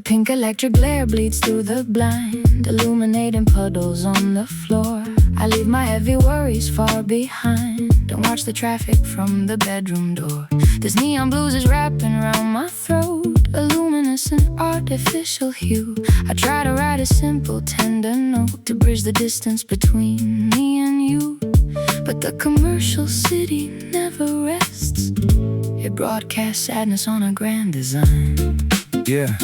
pink electric glare bleeds through the blind, illuminating puddles on the floor. I leave my heavy worries far behind and watch the traffic from the bedroom door. This neon blues is wrapping around my throat, a luminescent artificial hue. I try to write a simple tender note to bridge the distance between me and you, but the commercial city never rests. It broadcasts sadness on a grand design. Yeah,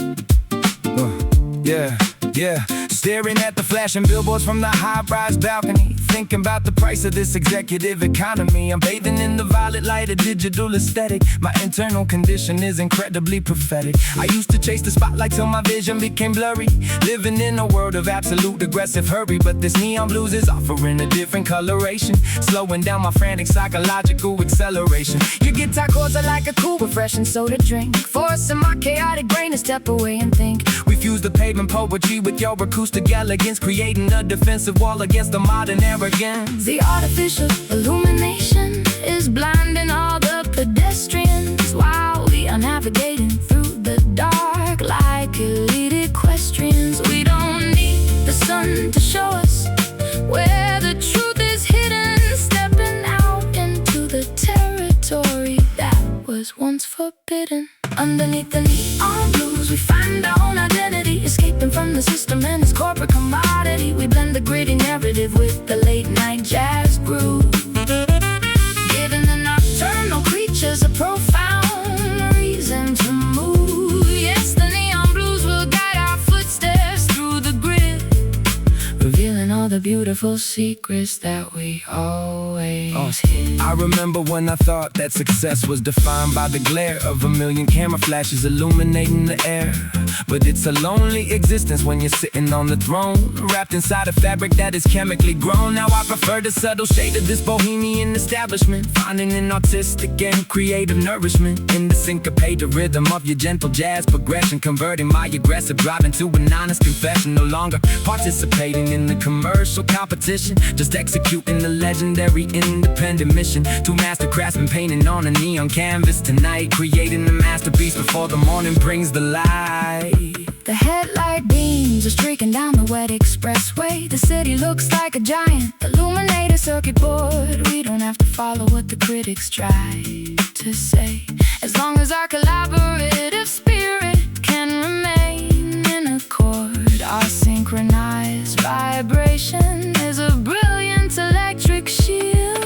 yeah. Staring at the flashing billboards from the high-rise balcony, thinking about the price of this executive economy. I'm bathing in the violet light of digital aesthetic. My internal condition is incredibly prophetic. I used to chase the spotlight till my vision became blurry, living in a world of absolute aggressive hurry. But this neon blues is offering a different coloration, slowing down my frantic psychological acceleration. Your guitar chords are like a cool, refreshing soda drink, forcing my chaotic brain to step away and think. We fuse the pavement poetry with your acoustic elegance, creating a defensive wall against the modern arrogance. The artificial illumination is blinding all the pedestrians while we are navigating through the dark like elite equestrians. We don't need the sun to show us where the truth is hidden, stepping out into the territory that was once forbidden. Underneath the neon blues, we find our own identity, escaping from the system and its corporate commodity. We blend the gritty narrative with the late night jazz groove, giving the nocturnal creatures a profound reason to move. Yes, the neon blues will guide our footsteps through the grid, revealing all the beautiful secrets that we always hid. I remember when I thought that success was defined by the glare of a million camera flashes illuminating the air. But it's a lonely existence when you're sitting on the throne, wrapped inside a fabric that is chemically grown. Now I prefer the subtle shade of this bohemian establishment, finding an artistic and creative nourishment in the syncopated rhythm of your gentle jazz progression, converting my aggressive drive into an honest confession. No longer participating in the commercial competition, just executing the legendary independent mission to master craftsman, painting on a neon canvas tonight, creating a masterpiece before the morning brings the light. The headlight beams are streaking down the wet expressway. The city looks like a giant illuminated circuit board. We don't have to follow what the critics try to say, as long as our collaborative spirit can remain in accord. Our synchronized vibration is a brilliant electric shield.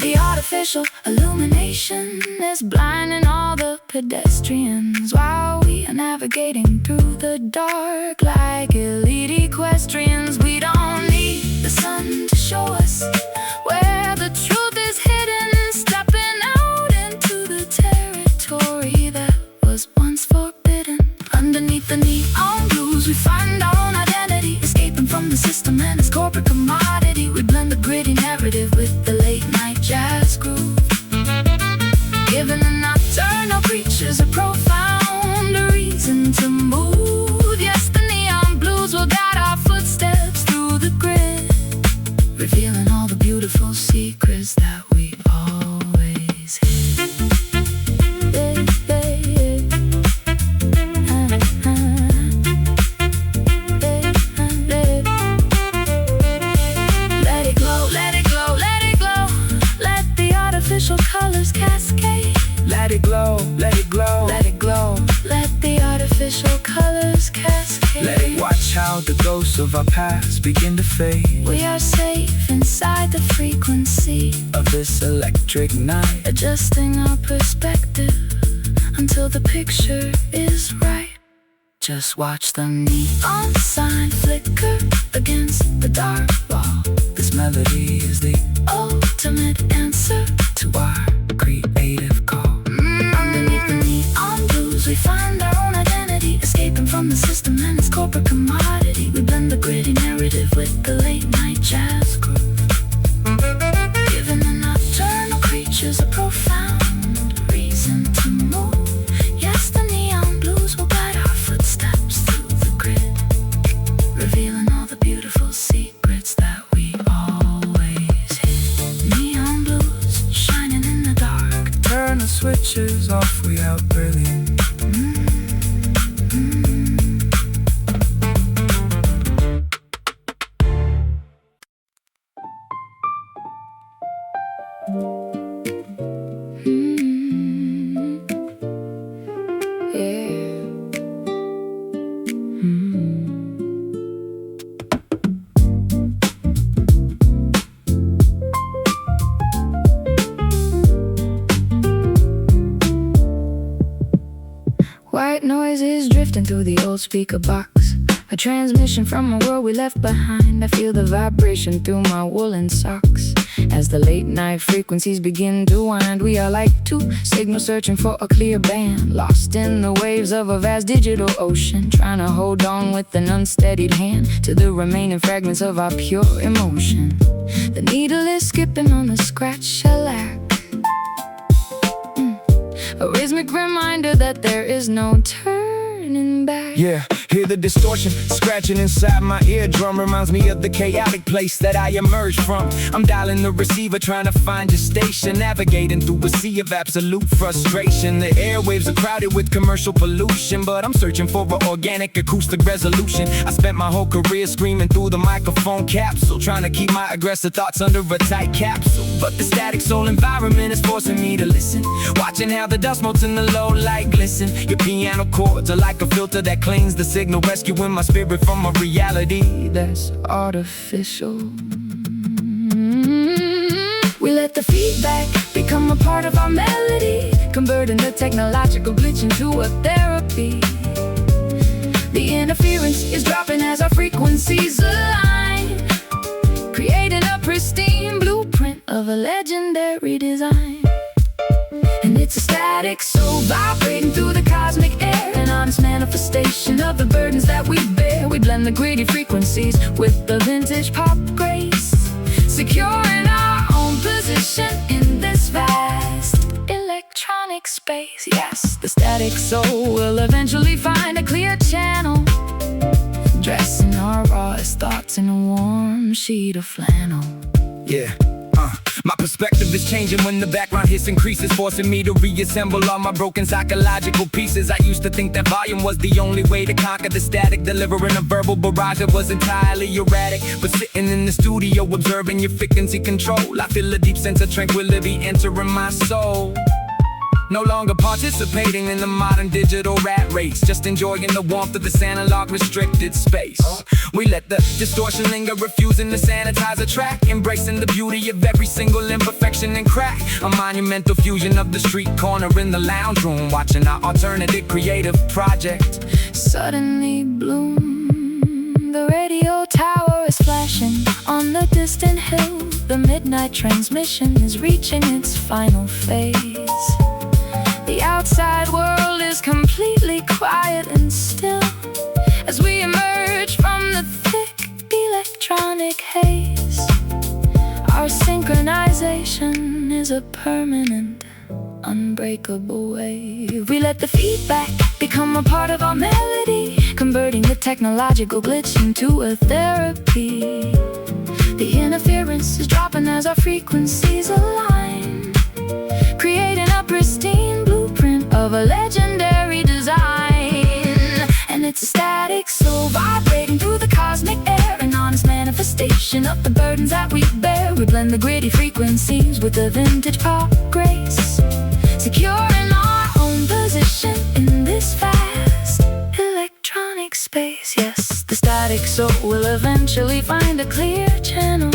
The artificial illumination is blinding all the pedestrians while we are navigating through the dark like elite equestrians. We don't need the sun to show us where the truth is hidden, stepping out into the territory that was once forbidden. Underneath the neon blues, we find our own identity, escaping from the system and its corporate commodity. We blend the gritty narrative with the late night jazz groove, giving the nocturnal creatures a profound reason to move. Yes, the neon blues will guide our footsteps through the grid, revealing all the beautiful secrets that we always hid. Let it glow, let it glow, let it glow. Let the artificial colors cascade. Let it glow, let it glow, Let it glow, let the artificial colors cascade. let it watch how the ghosts of our past begin to fade. We are safe inside the frequency Of this electric night, adjusting our perspective until the picture is right. Just watch the neon sign flicker against the dark wall. this melody is the Ultimate answer to our creative call. Underneath the neon blues, we find our own identity, escaping from the system and its corporate commodity. We blend the gritty narrative with the late night jazz groove, giving the nocturnal creatures a profound reason to move. Yes, the neon blues will guide our footsteps through the grid, revealing all the beautiful secrets that we always hid. Neon blues shining in the dark. Turn the switches off, we out brilliant. White noises drifting through the old speaker box, a transmission from a world we left behind. I feel the vibration through my woolen socks. As the late night frequencies begin to wind, we are like two signals searching for a clear band, lost in the waves of a vast digital ocean, trying to hold on with an unsteadied hand to the remaining fragments of our pure emotion. The needle is skipping on the scratch shellac, a rhythmic reminder that there is no turning back. Yeah, hear the distortion scratching inside my eardrum. Reminds me of the chaotic place that I emerged from. I'm dialing the receiver, trying to find your station, navigating through a sea of absolute frustration. The airwaves are crowded with commercial pollution, but I'm searching for an organic acoustic resolution. I spent my whole career screaming through the microphone capsule, trying to keep my aggressive thoughts under a tight capsule. But the static soul environment is forcing me to listen, watching how the dust motes in the low light glisten. Your piano chords are like a filter that cleans the signal, rescuing my spirit from a reality that's artificial. We let the feedback become a part of our melody, converting the technological glitch into a therapy. The interference is dropping as our frequencies align, creating a pristine blueprint of a legendary design. And it's a static soul vibrating through the cosmic air, an honest manifestation of the burdens that we bear. We blend the gritty frequencies with the vintage pop grace, securing our own position in this vast electronic space. Yes, the static soul will eventually find a clear channel, dressing our rawest thoughts in a warm sheet of flannel. Yeah. My perspective is changing when the background hiss increases, forcing me to reassemble all my broken psychological pieces. I used to think that volume was the only way to conquer the static, delivering a verbal barrage that was entirely erratic. But sitting in the studio observing your frequency control, I feel a deep sense of tranquility entering my soul. No longer participating in the modern digital rat race, just enjoying the warmth of this analog restricted space. We let the distortion linger, refusing to sanitize a track, embracing the beauty of every single imperfection and crack. A monumental fusion of the street corner in the lounge room, watching our alternative creative project suddenly bloom. The radio tower is flashing on the distant hill. The midnight transmission is reaching its final phase. The outside world is completely quiet and still as we emerge from the thick electronic haze. Our synchronization is a permanent, unbreakable wave. We let the feedback become a part of our melody, converting the technological glitch into a therapy. The interference is dropping as our frequencies align, creating a pristine blueprint of a legendary design. And it's a static soul vibrating through the cosmic air, an honest manifestation of the burdens that we bear. We blend the gritty frequencies with the vintage pop grace, securing our own position in this vast electronic space. Yes, the static soul will eventually find a clear channel,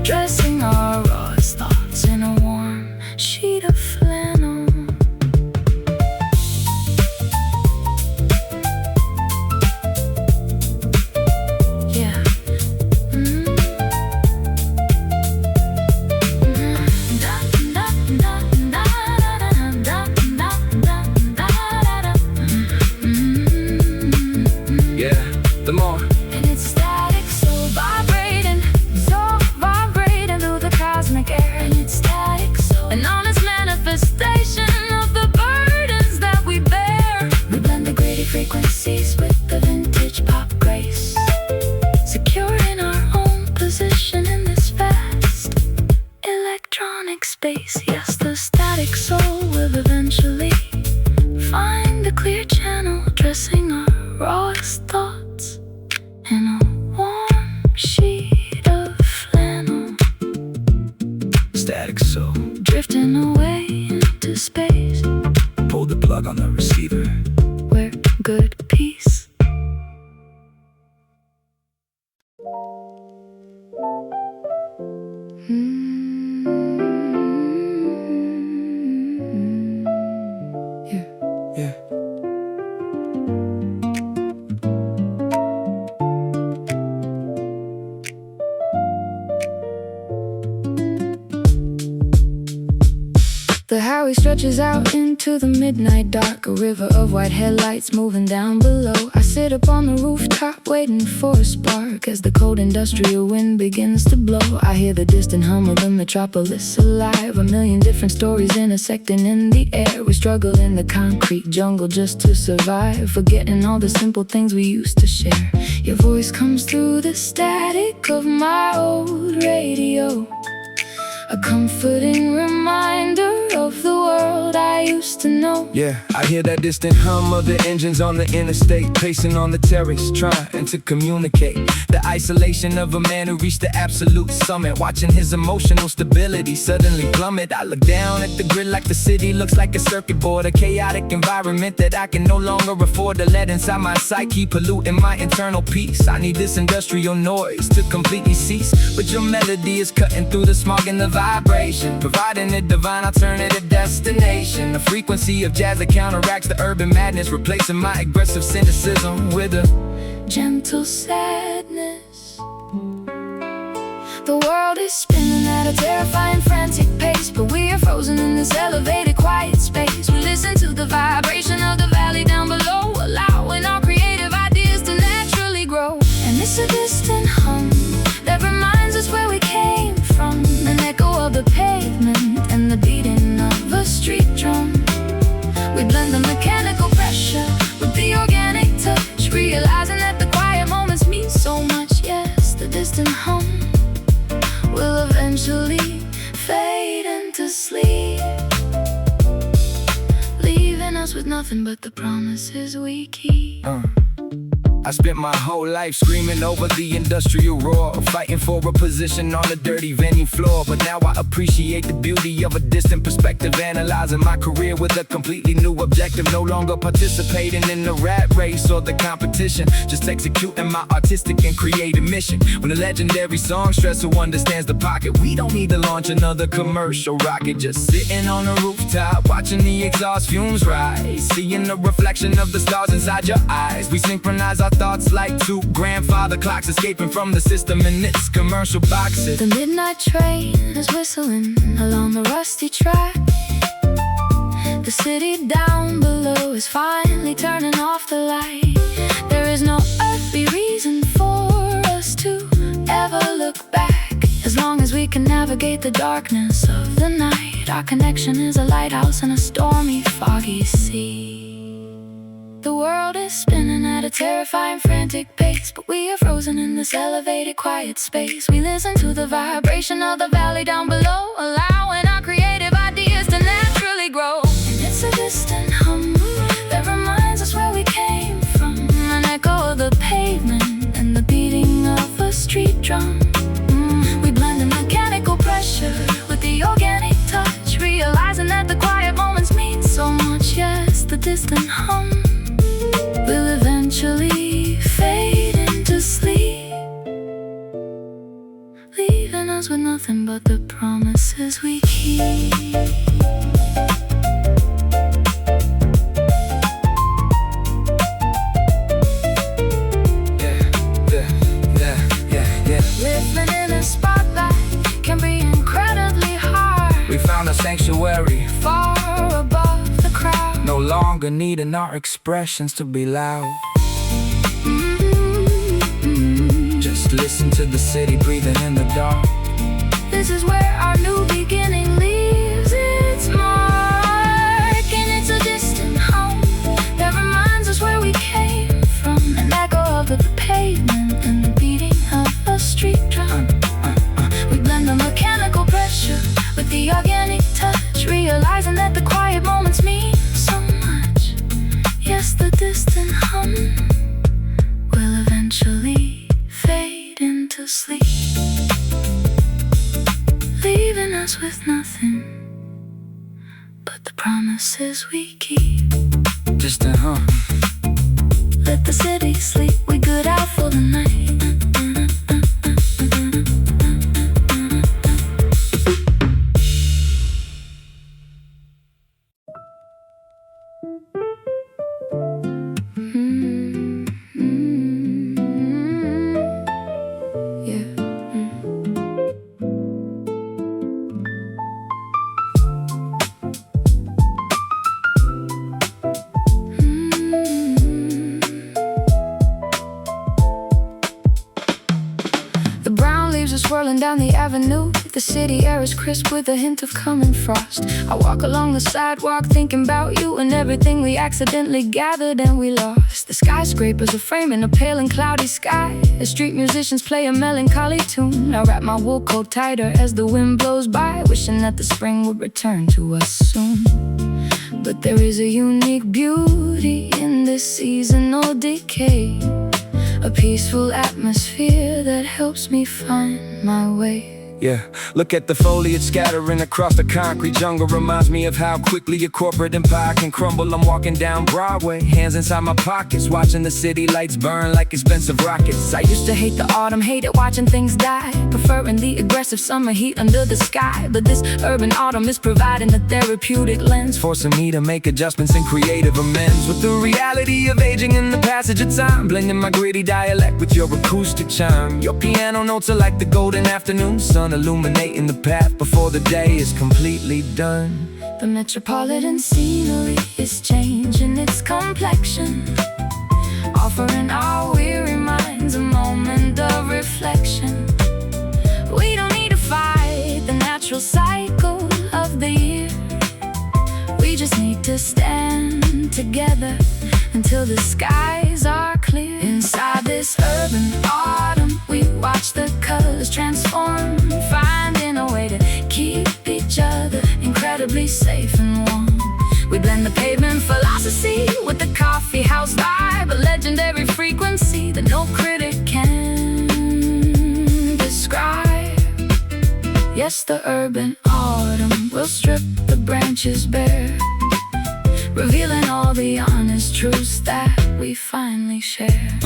dressing our rawest thoughts in a warm sheet of flannel. With the vintage pop grace, securing our own position in this vast electronic space. Yes, the static soul will eventually find a clear channel, dressing our rawest thoughts in a warm sheet of flannel. Static soul drifting away into space. Pull the plug on the receiver. We're good peace. Yeah. The highway stretches out into the midnight dark, a river of white headlights moving down below. I sit up on the rooftop waiting for a spark as the cold industrial wind begins to blow. I hear the distant hum of the metropolis alive, a million different stories intersecting in the air. We struggle in the concrete jungle just to survive, forgetting all the simple things we used to share. Your voice comes through the static of my old radio, a comforting reminder of the world I used to know. Yeah, I hear that distant hum of the engines on the interstate, pacing on the terrace, trying to communicate. The isolation of a man who reached the absolute summit, watching his emotional stability suddenly plummet. I look down at the grid like the city looks like a circuit board, a chaotic environment that I can no longer afford to let inside my psyche, polluting my internal peace. I need this industrial noise to completely cease, but your melody is cutting through the smog and the vibration, providing a divine alternative destination. A frequency of jazz that counteracts the urban madness, replacing my aggressive cynicism with a gentle sadness. The world is spinning at a terrifying, frantic pace, but we are frozen in this elevated, quiet space. We listen to the vibration of the valley down below, allowing our creative ideas to naturally grow. And it's a distant hum that reminds us where we came from, an echo of the pavement and the beating of a street drum. We blend the mechanical pressure with the organic touch, realizing that the quiet moments mean so much. Yes, the distant hum will eventually fade into sleep, leaving us with nothing but the promises we keep. I spent my whole life screaming over the industrial roar, fighting for a position on the dirty venue floor. But now I appreciate the beauty of a distant perspective, analyzing my career with a completely new objective. No longer participating in the rat race or the competition, just executing my artistic and creative mission. When the legendary songstress who understands the pocket, we don't need to launch another commercial rocket. Just sitting on the rooftop, watching the exhaust fumes rise, seeing the reflection of the stars inside your eyes. We synchronize our thoughts like two grandfather clocks, escaping from the system in its commercial boxes. The midnight train is whistling along the rusty track. The city down below is finally turning off the light. There is no earthly reason for us to ever look back, as long as we can navigate the darkness of the night. Our connection is a lighthouse in a stormy, foggy sea. The world is spinning at a terrifying, frantic pace, but we are frozen in this elevated, quiet space. We listen to the vibration of the valley down below, allowing our creative ideas to naturally grow. And it's a distant hum that reminds us where we came from, an echo of the pavement and the beating of a street drum. We blend the mechanical pressure with the organic touch, realizing that the quiet moments mean so much. Yes, the distant hum will eventually fade into sleep, leaving us with nothing but the promises we keep. Living in a spotlight can be incredibly hard. We found a sanctuary far above the crowd, no longer needing our expressions to be loud. Just listen to the city breathing in the dark. This is where our new beginning leaves its mark. And it's a distant hum that reminds us where we came from, an echo of the pavement and the beating of a street drum. We blend the mechanical pressure with the organic touch, realizing that the quiet moments mean so much. Yes, the distant hum will eventually fade into sleep, leaving us with nothing but the promises we keep. Just a hum. Let the city sleep, we good out for the night. Rolling down the avenue, the city air is crisp with a hint of coming frost. I walk along the sidewalk thinking about you and everything we accidentally gathered and we lost. The skyscrapers are framing a pale and cloudy sky as street musicians play a melancholy tune. I wrap my wool coat tighter as the wind blows by, wishing that the spring would return to us soon. But there is a unique beauty in this seasonal decay, a peaceful atmosphere that helps me find my way. Yeah, look at the foliage scattering across the concrete jungle. Reminds me of how quickly a corporate empire can crumble. I'm walking down Broadway, hands inside my pockets, watching the city lights burn like expensive rockets. I used to hate the autumn, hated watching things die, preferring the aggressive summer heat under the sky. But this urban autumn is providing a therapeutic lens, forcing me to make adjustments and creative amends with the reality of aging and the passage of time, blending my gritty dialect with your acoustic chime. Your piano notes are like the golden afternoon sun, illuminating the path before the day is completely done. The metropolitan scenery is changing its complexion, offering our weary minds a moment of reflection. We don't need to fight the natural cycle of the year, we just need to stand together until the skies are clear. Inside this urban autumn, we watch the colors transform, finding a way to keep each other incredibly safe and warm. We blend the pavement philosophy with the coffeehouse vibe, a legendary frequency that no critic can describe. Yes, the urban autumn will strip the branches bare, revealing all the honest truths that we finally share.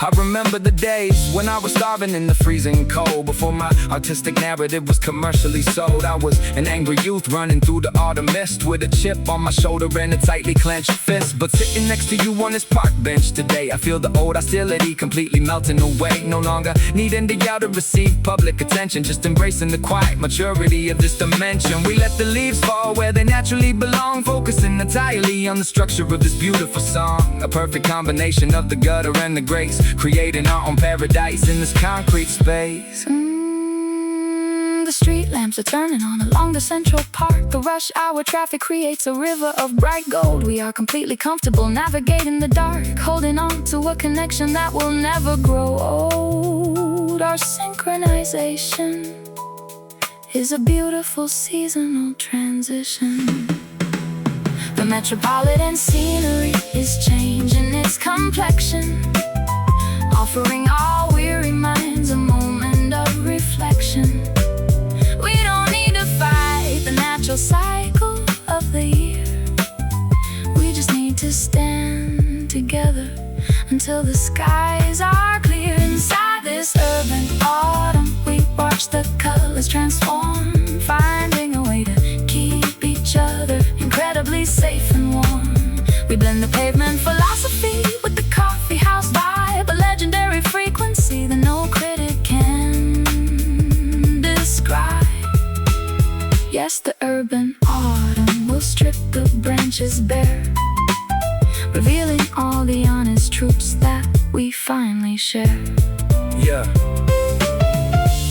I remember the days when I was starving in the freezing cold, before my artistic narrative was commercially sold. I was an angry youth running through the autumn mist with a chip on my shoulder and a tightly clenched fist. But sitting next to you on this park bench today, I feel the old hostility completely melting away. No longer needing to yell to receive public attention, just embracing the quiet maturity of this dimension. We let the leaves fall where they naturally belong, focusing entirely on the structure of this beautiful song. A perfect combination of the gutter and the grace, creating our own paradise in this concrete space. The street lamps are turning on along the Central Park. The rush hour traffic creates a river of bright gold. We are completely comfortable navigating the dark, holding on to a connection that will never grow old. Our synchronization is a beautiful seasonal transition. The metropolitan scenery is changing its complexion, offering all weary minds a moment of reflection. We don't need to fight the natural cycle of the year, we just need to stand together until the skies are clear. Inside this urban autumn, we watch the colors transform, finding a way to keep each other incredibly safe and warm. We blend the pavement philosophy with the coffeehouse vibe, a legendary frequency that no critic can describe. Yes, the urban autumn will strip the branches bare, revealing all the honest truths that we finally share. Yeah.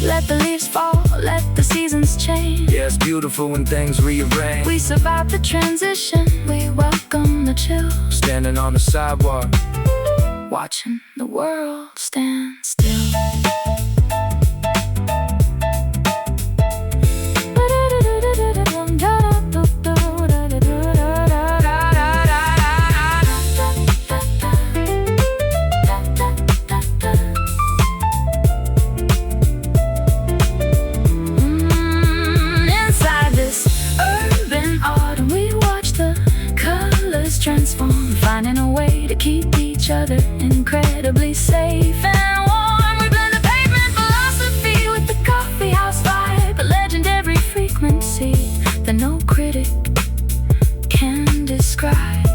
Let the leaves fall, let the seasons change. Yeah, it's beautiful when things rearrange. We survive the transition, we welcome the chill, standing on the sidewalk, watching the world stand still. Transform, finding a way to keep each other incredibly safe and warm. We blend the pavement philosophy with the coffeehouse vibe, a legendary frequency that no critic can describe.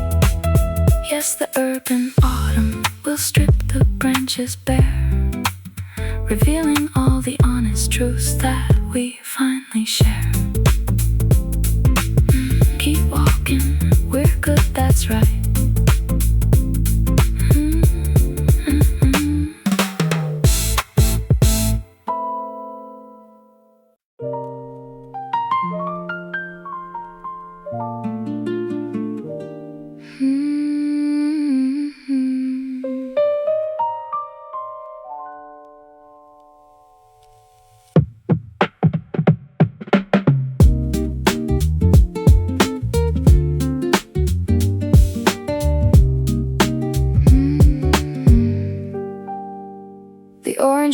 Yes, the urban autumn will strip the branches bare, revealing all the honest truths that we finally share. Keep walking, we're good, that's right.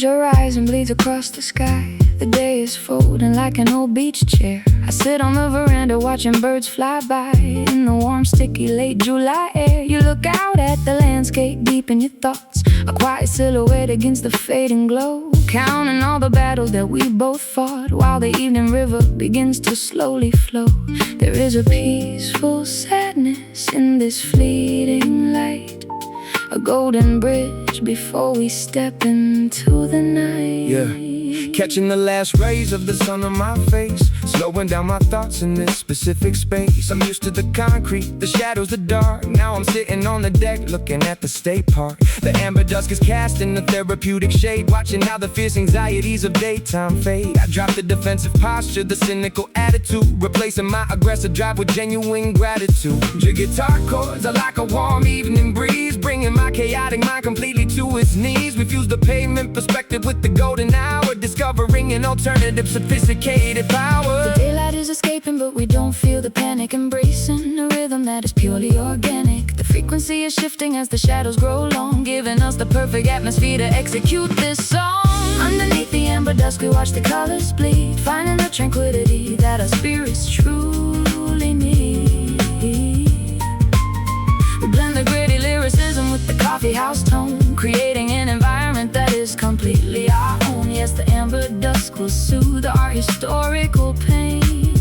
orange horizon bleeds across the sky. The day is folding like an old beach chair. I sit on the veranda watching birds fly by in the warm, sticky, late July air. You look out at the landscape deep in your thoughts, a quiet silhouette against the fading glow, counting all the battles that we both fought while the evening river begins to slowly flow. There is a peaceful sadness in this fleeting light, a golden bridge before we step into the night. Yeah. Catching the last rays of the sun on my face, slowing down my thoughts in this specific space. I'm used to the concrete, the shadows, the dark. Now I'm sitting on the deck looking at the state park. The amber dusk is cast in the therapeutic shade, watching how the fierce anxieties of daytime fade. I drop the defensive posture, the cynical attitude, replacing my aggressive drive with genuine gratitude. Your guitar chords are like a warm evening breeze, bringing my chaotic mind completely to its knees. We fuse the pavement perspective with the golden hour, discovering an alternative, sophisticated power. The daylight is escaping, but we don't feel the panic, embracing a rhythm that is purely organic. The frequency is shifting as the shadows grow long, giving us the perfect atmosphere to execute this song. Underneath the amber dusk we watch the colors bleed, finding the tranquility that our spirits truly need. We blend the gritty lyricism with the coffeehouse tone, creating an environment that is completely our own. Yes, the amber dusk will soothe our historical pain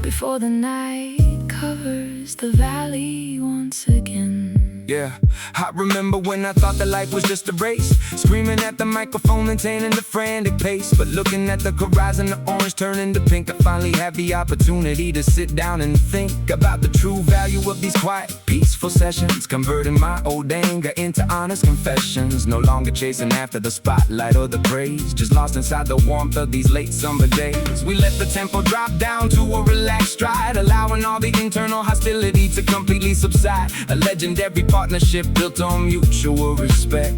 before the night covers the valley once again. Yeah, I remember when I thought that life was just a race, screaming at the microphone, maintaining the frantic pace. But looking at the horizon, the orange turning to pink, I finally have the opportunity to sit down and think about the true value of these quiet, peaceful sessions, converting my old anger into honest confessions. No longer chasing after the spotlight or the praise, just lost inside the warmth of these late summer days. We let the tempo drop down to a relaxed stride, allowing all the internal hostility to completely subside. A legendary partnership built on mutual respect,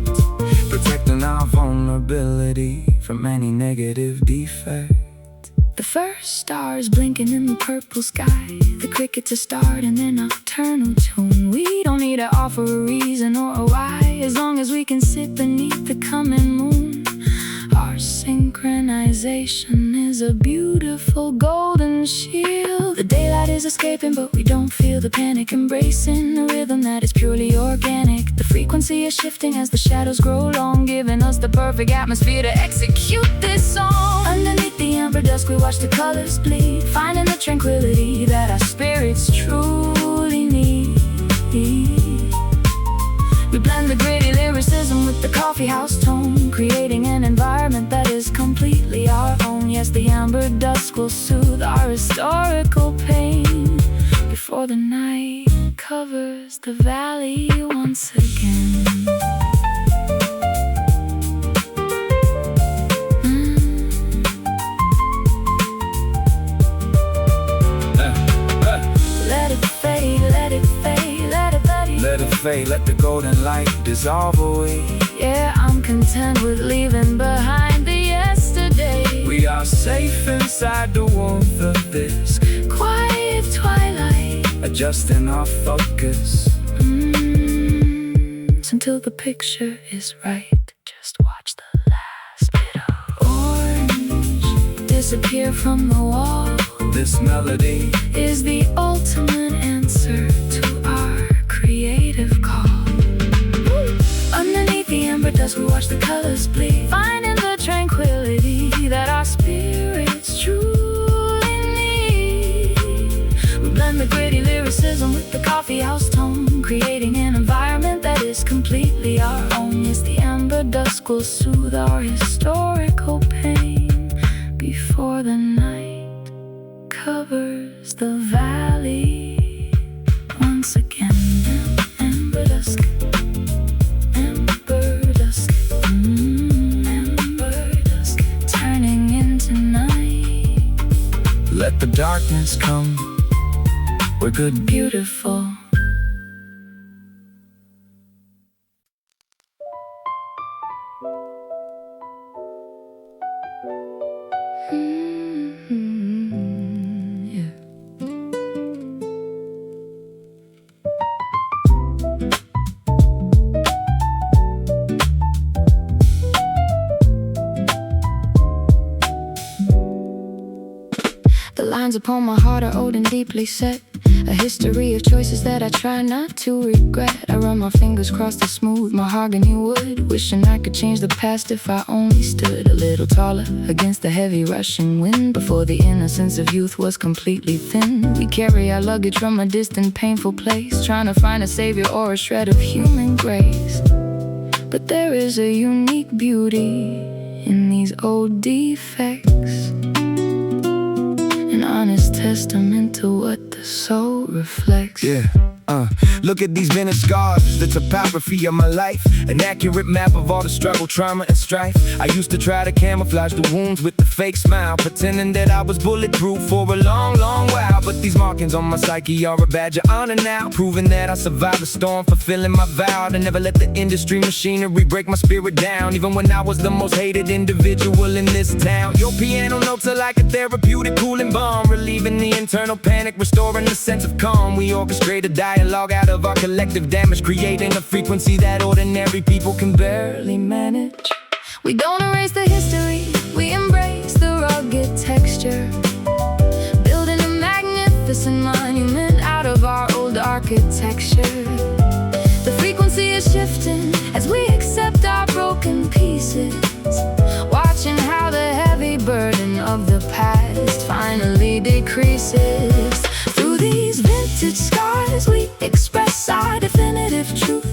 protecting our vulnerability from any negative defect. The first stars blinking in the purple sky, the crickets are starting their nocturnal tune. We don't need to offer a reason or a why, as long as we can sit beneath the coming moon. Our synchronization is a beautiful golden shield. The daylight is escaping, but we don't feel the panic, embracing a rhythm that is purely organic. The frequency is shifting as the shadows grow long, giving us the perfect atmosphere to execute this song. Underneath the amber dusk we watch the colors bleed, finding the tranquility that our spirits truly need. We blend the gritty lyricism with the coffeehouse tone, creating an environment that is completely our own. Yes, the amber dusk will soothe our historical pain before the night covers the valley once again. Let it fade, let it fade, let it fade. Let it fade, let the golden light dissolve away. Yeah, I'm content with leaving behind the yesterday. We are safe inside the warmth of this Quiet twilight, adjusting our focus. Until the picture is right. Just watch the last bit of orange disappear from the wall. This melody is the ultimate answer to our creative call. Underneath the amber dusk we watch the colors bleed, finding the tranquility that our spirits truly need. We blend the gritty lyricism with the coffeehouse tone, creating an environment that is completely our own. Yes, the amber dusk will soothe our historical pain before the night covers the valley once again. Amber dusk, amber dusk, amber dusk, turning into night. Let the darkness come, we're good, Beautiful. upon my heart are old and deeply set. A history of choices that I try not to regret. I run my fingers across the smooth mahogany wood, wishing I could change the past if I only stood a little taller against the heavy rushing wind. Before the innocence of youth was completely thinned, we carry our luggage from a distant painful place, trying to find a savior or a shred of human grace. But there is a unique beauty in these old defects, an honest testament to what the soul reflects. Look at these vintage scars, the topography of my life, an accurate map of all the struggle, trauma, and strife. I used to try to camouflage the wounds with the fake smile, pretending that I was bulletproof for a long, long while. But these markings on my psyche are a badge of honor now, proving that I survived the storm, fulfilling my vow to never let the industry machinery break my spirit down. Even when I was the most hated individual in this town, your piano notes are like a therapeutic cooling balm, relieving the internal panic, restoring the sense of calm. We orchestrate a dialogue out of our collective damage, creating a frequency that ordinary people can barely manage. We don't erase the history, we embrace the rugged texture, building a magnificent monument out of our old architecture. The frequency is shifting as we accept our broken pieces, watching how the heavy burden of the past finally decreases. Through these vintage scars we express our definitive truth,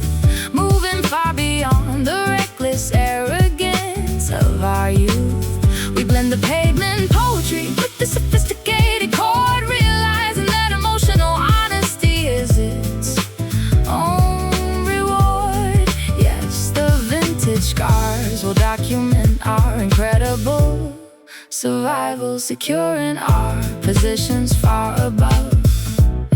moving far beyond the reckless arrogance of our youth. We blend the pavement poetry with the sophisticated chord, realizing that emotional honesty is its own reward. Yes, the vintage scars will document our incredible survival, securing our positions far above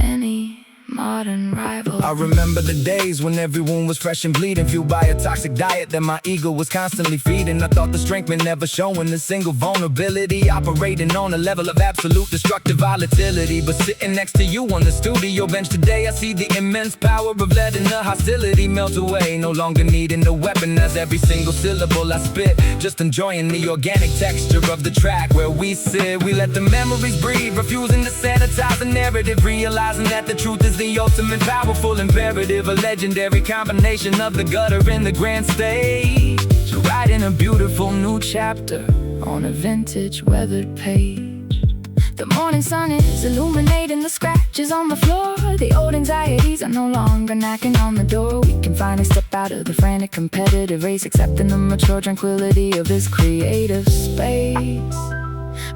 any modern rival. I remember the days when every wound was fresh and bleeding, fueled by a toxic diet that my ego was constantly feeding. I thought the strength meant never showing a single vulnerability, operating on a level of absolute destructive volatility. But sitting next to you on the studio bench today, I see the immense power of letting the hostility melt away. No longer needing the weapon as every single syllable I spit, just enjoying the organic texture of the track where we sit. We let the memories breathe, refusing to sanitize the narrative, realizing that the truth is the ultimate powerful imperative, a legendary combination of the gutter and the grand stage, writing a beautiful new chapter on a vintage weathered page. The morning sun is illuminating the scratches on the floor. The old anxieties are no longer knocking on the door. We can finally step out of the frantic competitive race, accepting the mature tranquility of this creative space.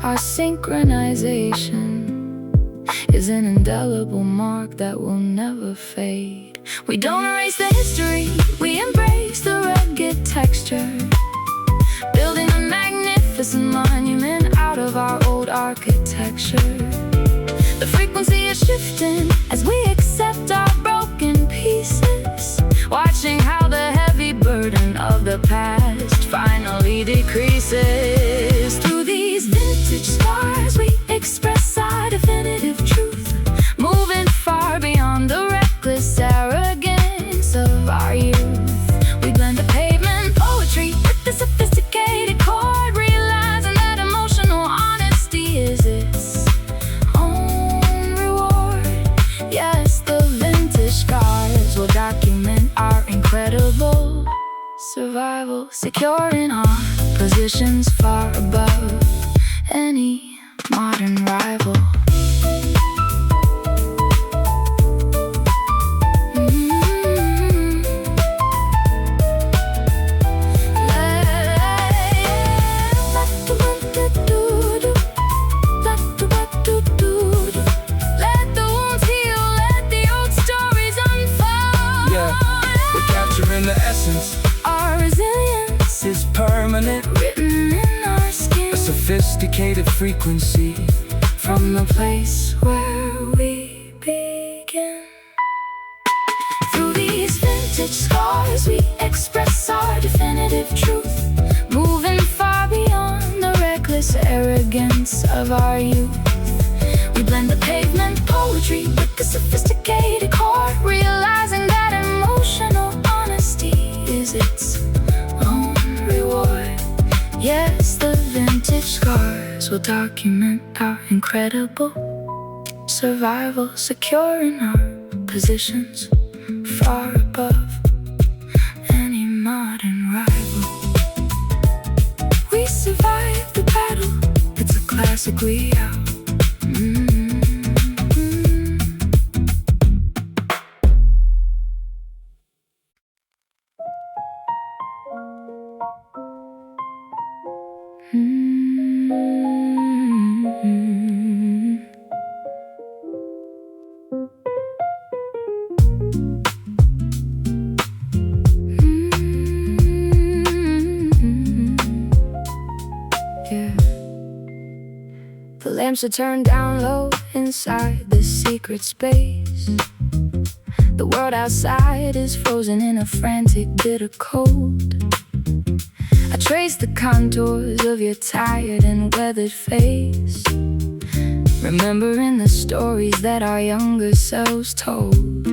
Our synchronization is an indelible mark that will never fade. We don't erase the history, we embrace the rugged texture, building a magnificent monument out of our old architecture. The frequency is shifting as we accept our broken pieces, watching how the heavy burden of the past finally decreases. Through these vintage scars we express our definitive truth, moving far beyond the reckless arrogance of our youth. We blend the pavement poetry with the sophisticated chord, realizing that emotional honesty is its own reward. Yes, the vintage scars will document our incredible survival, securing our positions far above any modern rival. The essence, our resilience is permanent, written in our skin, a sophisticated frequency from the place where we begin. Through these vintage scars we express our definitive truth, moving far beyond the reckless arrogance of our youth. We blend the pavement poetry with the sophisticated chord, realizing that emotional is its own reward. Yes, the vintage scars will document our incredible survival, secure in our positions, far above any modern rival. We survived the battle, it's a classic we out. The lamps are turned down low inside this secret space. The world outside is frozen in a frantic, bitter cold. I trace the contours of your tired and weathered face, remembering the stories that our younger selves told.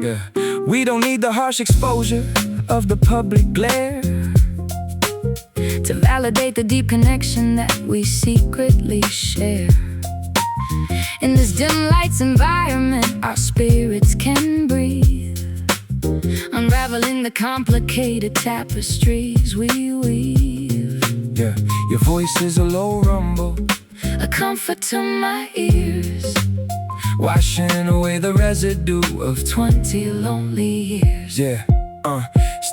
Yeah, we don't need the harsh exposure of the public glare to validate the deep connection that we secretly share. In this dim lights environment, our spirits can breathe, unraveling the complicated tapestries we weave. Yeah, your voice is a low rumble, a comfort to my ears, washing away the residue of 20 lonely years.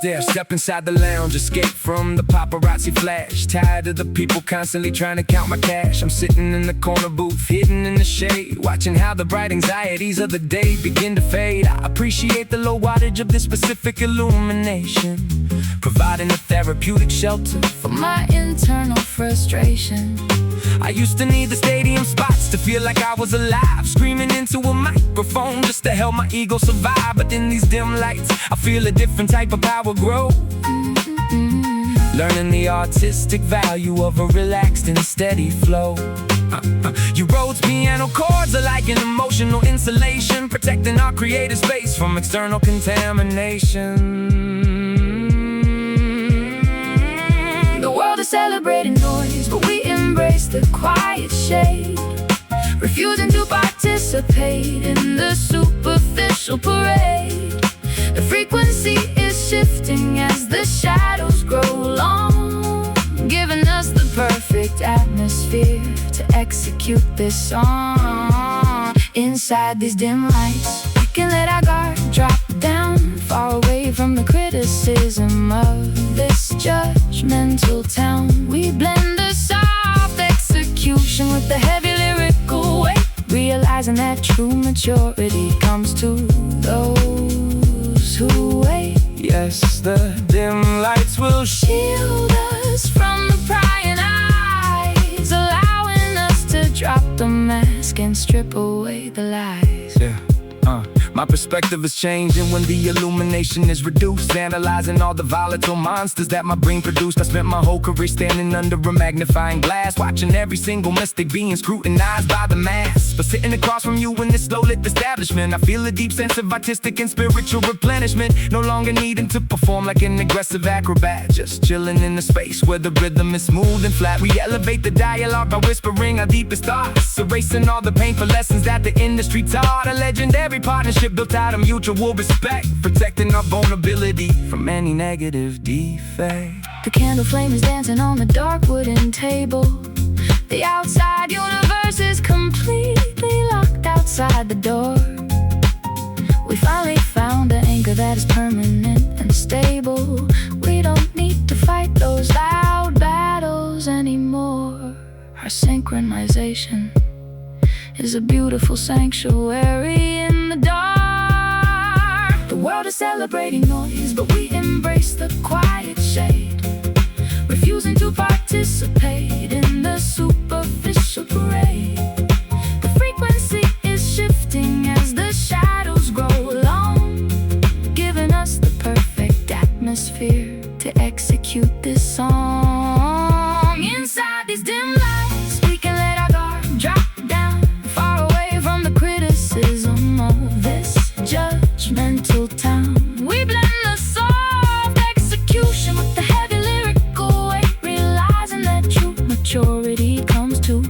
Yeah, step inside the lounge, escape from the paparazzi flash. Tired of the people constantly trying to count my cash. I'm sitting in the corner booth, hidden in the shade, watching how the bright anxieties of the day begin to fade. I appreciate the low wattage of this specific illumination, providing a therapeutic shelter for my internal frustration. I used to need the stadium spots to feel like I was alive, screaming into a microphone just to help my ego survive. But in these dim lights, I feel a different type of power grow, learning the artistic value of a relaxed and steady flow. You Rhodes piano chords are like an emotional insulation, protecting our creative space from external contamination. The world is celebrating noise, but we embrace the quiet shade, refusing to participate in the superficial parade. The frequency is shifting as the shadows grow long, giving us the perfect atmosphere to execute this song. Inside these dim lights, we can let our guard drop down, far away from the criticism of this judgmental town. We blend the soft execution with the heavy lyrical weight, realizing that true maturity comes to those who wait. Yes, the dim lights will shield us from the prying eyes, allowing us to drop the mask and strip away the lies. Yeah. My perspective is changing when the illumination is reduced, analyzing all the volatile monsters that my brain produced. I spent my whole career standing under a magnifying glass, watching every single mistake being scrutinized by the mass. But sitting across from you in this low-lit establishment, I feel a deep sense of artistic and spiritual replenishment. No longer needing to perform like an aggressive acrobat, just chilling in a space where the rhythm is smooth and flat. We elevate the dialogue by whispering our deepest thoughts, erasing all the painful lessons that the industry taught. A legendary partnership built out of mutual respect, protecting our vulnerability from any negative defect. The candle flame is dancing on the dark wooden table. The outside universe is completely locked outside the door. We finally found an anchor that is permanent and stable. We don't need to fight those loud battles anymore. Our synchronization is a beautiful sanctuary in the dark. The world is celebrating noise, but we embrace the quiet shade, refusing to participate in the superficial parade. The frequency is shifting as the shadows grow long, giving us the perfect atmosphere to execute this song. Inside these dim lights, we can let our guard drop down, far away from the criticism of this judgmental town. We blend the soft execution with the heavy lyrical weight, realizing that true maturity comes to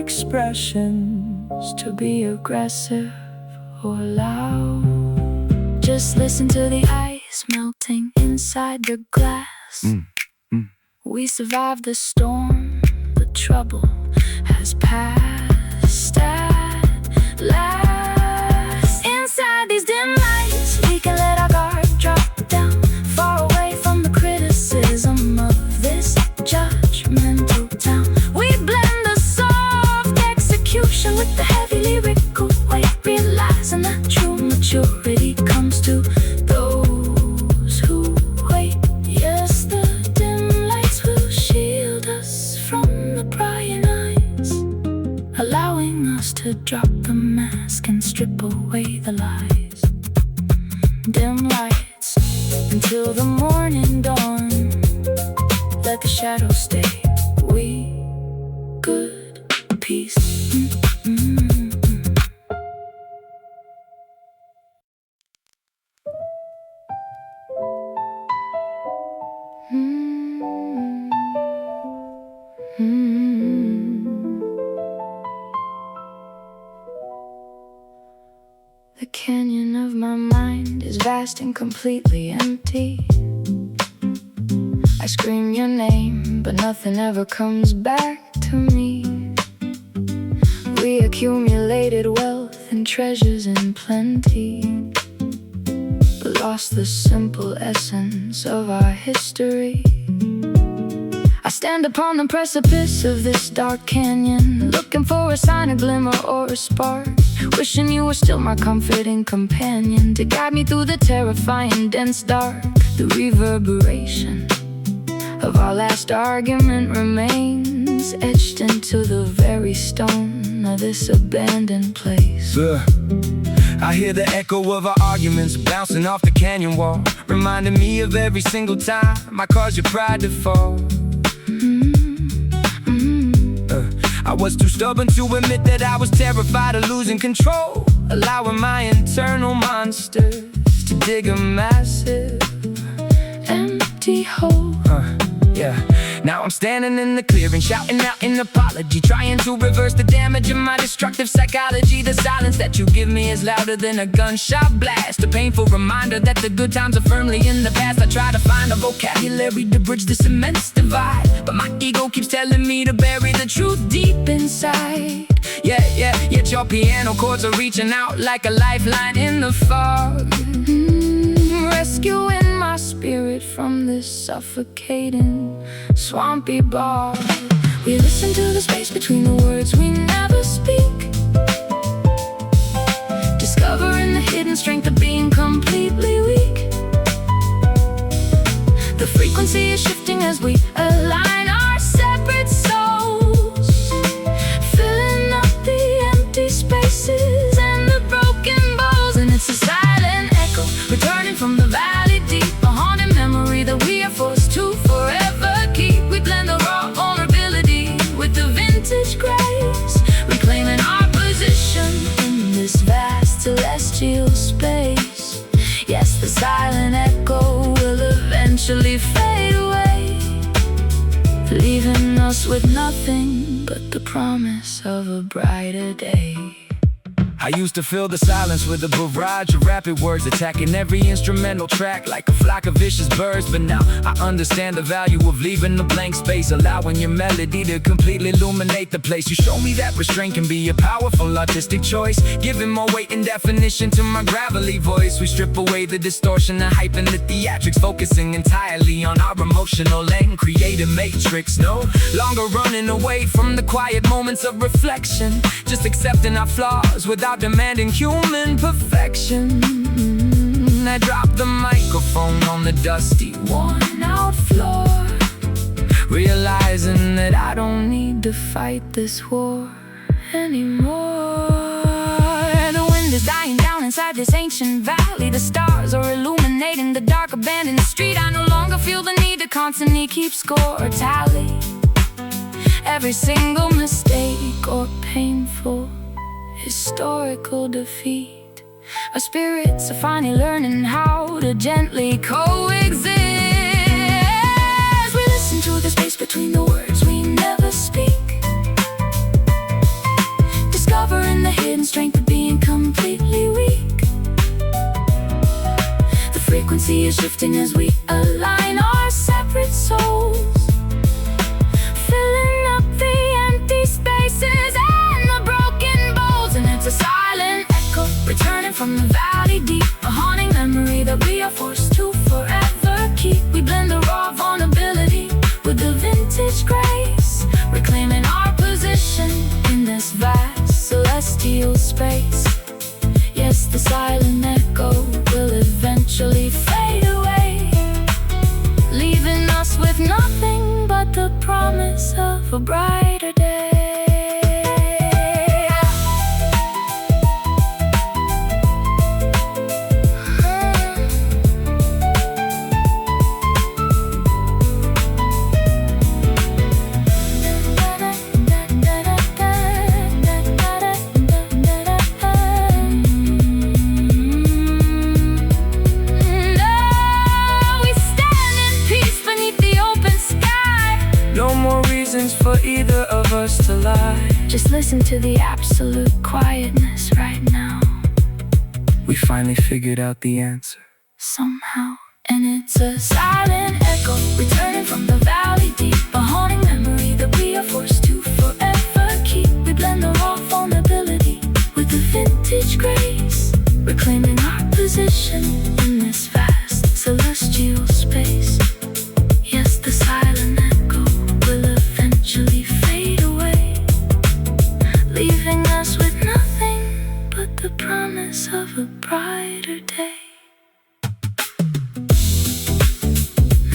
expressions to be aggressive or loud. Just listen to the ice melting inside the glass. We survived the storm, the trouble has passed at last. Inside these dim lights, we can let our guard drop down, far away from the criticism of this judgmental town. We blend the soft execution with the heavy lyrical weight, realizing that true maturity comes to those who wait. Yes, the dim lights will shield us from the prying eyes, allowing us to drop the mask and strip away the lies. Dim lights until the morning dawn, let the shadows stay. We good peace. The canyon of my mind is vast and completely empty. I scream your name, but nothing ever comes back to me. We accumulated wealth and treasures in plenty, but lost the simple essence of our history. I stand upon the precipice of this dark canyon, looking for a sign, a glimmer, or a spark, wishing you were still my comforting companion, to guide me through the terrifying dense dark. The reverberation of our last argument remains etched into the very stone of this abandoned place. I hear the echo of our arguments bouncing off the canyon wall, reminding me of every single time I caused your pride to fall. I was too stubborn to admit that I was terrified of losing control, allowing my internal monsters to dig a massive empty hole. Now I'm standing in the clearing, shouting out an apology, trying to reverse the damage of my destructive psychology. The silence that you give me is louder than a gunshot blast, a painful reminder that the good times are firmly in the past. I try to find a vocabulary to bridge this immense divide, but my ego keeps telling me to bury the truth deep inside. Yet your piano chords are reaching out like a lifeline in the fog, rescuing my spirit from this suffocating, swampy bog. We listen to the space between the words we never speak, discovering the hidden strength of being completely weak. The frequency is shifting as we align our separate souls, filling up the empty spaces and the broken bowls. And it's a silent echo returning from the valley deep, a haunted memory that we are forced to forever keep. We blend the raw vulnerability with the vintage grace, reclaiming our position in this vast celestial space. Yes, the silent echo will eventually fade away, leaving us with nothing but the promise of a brighter day. I used to fill the silence with a barrage of rapid words, attacking every instrumental track like a flock of vicious birds. But now I understand the value of leaving a blank space, allowing your melody to completely illuminate the place. You show me that restraint can be a powerful artistic choice, giving more weight and definition to my gravelly voice. We strip away the distortion, the hype, and the theatrics, focusing entirely on our emotional and creative matrix. No longer running away from the quiet moments of reflection, just accepting our flaws without demanding human perfection. I drop the microphone on the dusty, worn-out floor, realizing that I don't need to fight this war anymore. The wind is dying down inside this ancient valley. The stars are illuminating the dark abandoned street. I no longer feel the need to constantly keep score or tally every single mistake or painful historical defeat. Our spirits are finally learning how to gently coexist. We listen to the space between the words we never speak, strength of being completely weak. The frequency is shifting as we align our separate souls, filling up the empty spaces and the broken bowls. And it's a silent echo returning from the valley deep, a haunting memory that we are forced to forever keep. We blend the raw vulnerability with the vintage grace, reclaiming our position in this vast celestial space. Yes, the silent echo will eventually fade away, leaving us with nothing but the promise of a brighter day. For either of us to lie. Just listen to the absolute quietness right now. We finally figured out the answer somehow. And it's a silent echo returning from the valley deep, a haunting memory that we are forced to forever keep. We blend the raw vulnerability with the vintage grace, reclaiming our position in this vast celestial space. Yes, the silent echo will eventually fade away, leaving us with nothing but the promise of a brighter day.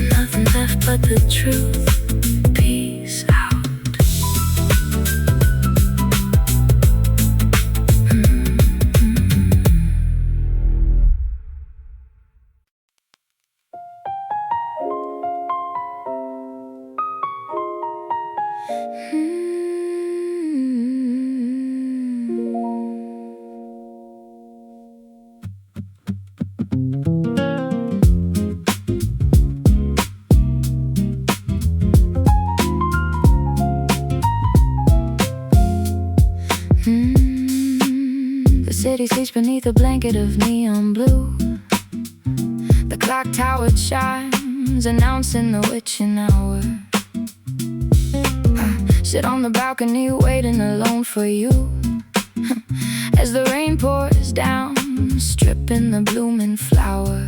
Nothing left but the truth. Peace out. The city sleeps beneath a blanket of neon blue. The clock tower chimes, announcing the witching hour. I sit on the balcony waiting alone for you, as the rain pours down, stripping the blooming flower.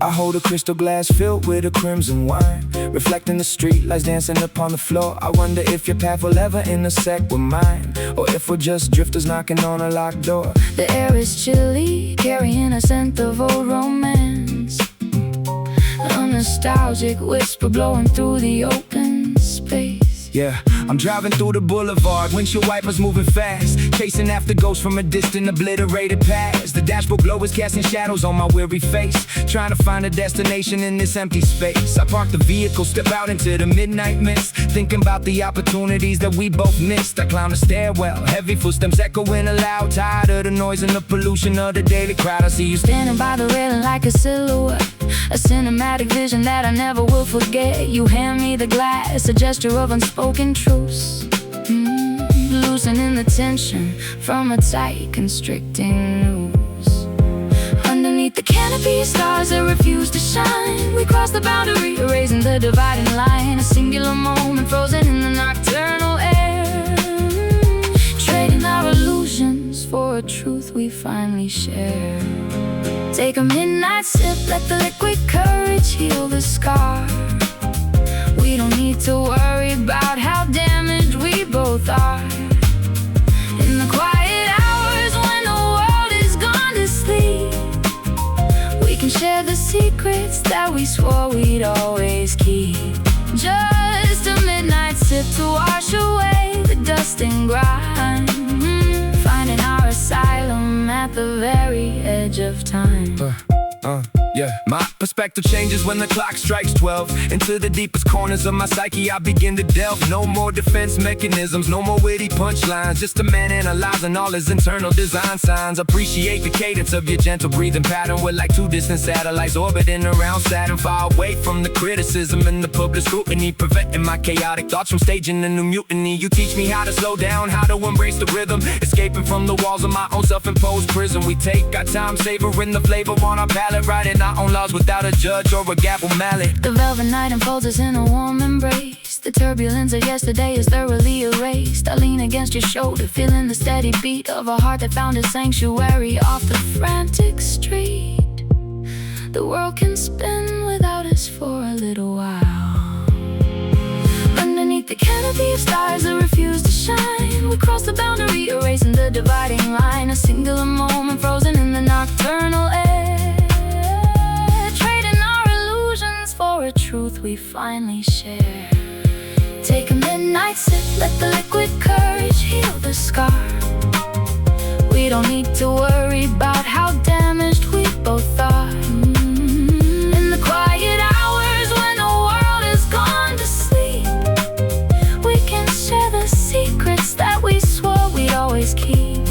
I hold a crystal glass filled with a crimson wine, reflecting the street lights dancing upon the floor. I wonder if your path will ever intersect with mine, or if we're just drifters knocking on a locked door. The air is chilly, carrying a scent of old romance, a nostalgic whisper blowing through the open space. Yeah, I'm driving through the boulevard, windshield wipers moving fast, chasing after ghosts from a distant obliterated past. The dashboard glow is casting shadows on my weary face, trying to find a destination in this empty space. I park the vehicle, step out into the midnight mist, thinking about the opportunities that we both missed. I climb the stairwell, heavy footsteps echoing aloud, tired of the noise and the pollution of the daily crowd. I see you standing by the railing like a silhouette, a cinematic vision that I never will forget. You hand me the glass, a gesture of unspoken truce, loosening the tension from a tight, constricting noose. Underneath the canopy of stars that refuse to shine, we cross the boundary, erasing the dividing line. A singular moment frozen in the nocturnal air, trading our illusions for a truth we finally share. Take a midnight sip, let the liquid courage heal the scar. We don't need to worry about how damaged we both are. In the quiet hours when the world is gone to sleep, we can share the secrets that we swore we'd always keep. Just a midnight sip to wash away the dust and grime, finding our asylum at the very edge of time. Yeah, my perspective changes when the clock strikes 12. Into the deepest corners of my psyche I begin to delve. No more defense mechanisms, no more witty punchlines. Just a man analyzing all his internal design signs. Appreciate the cadence of your gentle breathing pattern. We're like two distant satellites orbiting around Saturn, far away from the criticism and the public scrutiny, preventing my chaotic thoughts from staging a new mutiny. You teach me how to slow down, how to embrace the rhythm, escaping from the walls of my own self-imposed prison. We take our time, savoring the flavor on our palate, writing our own laws without a judge or a gavel mallet. The velvet night enfolds us in a warm embrace. The turbulence of yesterday is thoroughly erased. I lean against your shoulder, feeling the steady beat of a heart that found a sanctuary off the frantic street. The world can spin without us for a little while. Underneath the canopy of stars that refuse to shine, we cross the boundary, erasing the dividing line. A singular moment frozen in the nocturnal air, trading our illusions for a truth we finally share. Take a midnight sip, let the liquid courage heal the scar. We don't need to worry about how damaged we both are. In the quiet hours when the world is gone to sleep, we can share the secrets that we swore we'd always keep.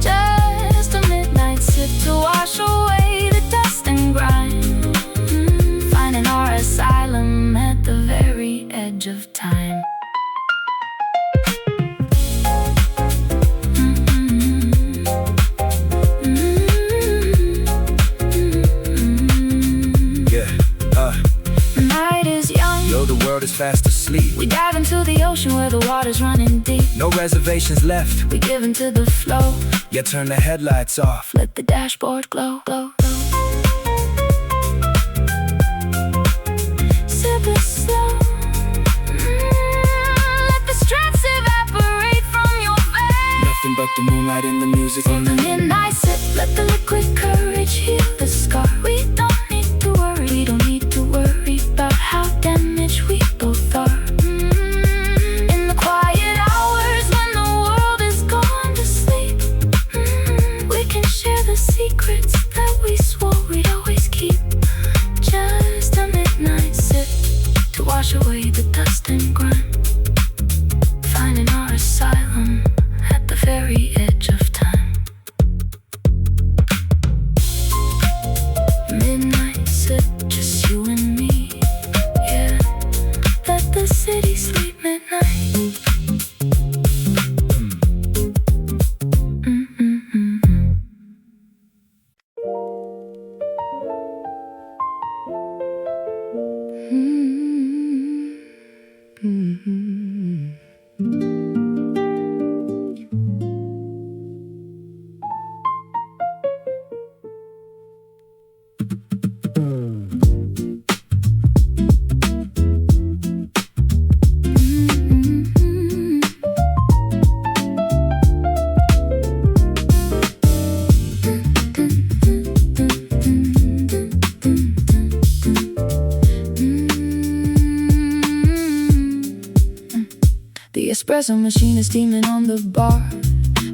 Just a midnight sip to wash away the dust and grime, finding our asylum at the very edge of time. The world is fast asleep. We dive into the ocean where the water's running deep. No reservations left. We give into the flow. Yeah, turn the headlights off. Let the dashboard glow, glow, glow. Sip it slow. Let the stress evaporate from your veins. Nothing but the moonlight and the music. On the midnight sip, let the liquid courage heal the scar. We don't need to worry. We don't need to worry about how damaged we both are. In the quiet hours when the world is gone to sleep, we can share the secrets that we swore we'd always keep. Just a midnight sip to wash away the dust and grime, finding our asylum at the very edge of time. Midnight sip, just you and me. Yeah, let the city sleep midnight. The espresso machine is steaming on the bar,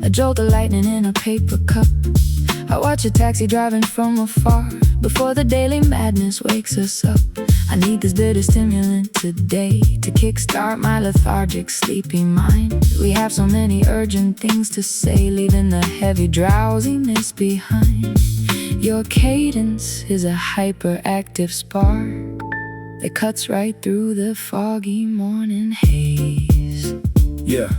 a jolt of lightning in a paper cup. I watch a taxi driving from afar before the daily madness wakes us up. I need this bitter stimulant today to kickstart my lethargic, sleepy mind. We have so many urgent things to say, leaving the heavy drowsiness behind. Your cadence is a hyperactive spark that cuts right through the foggy morning haze. Yeah,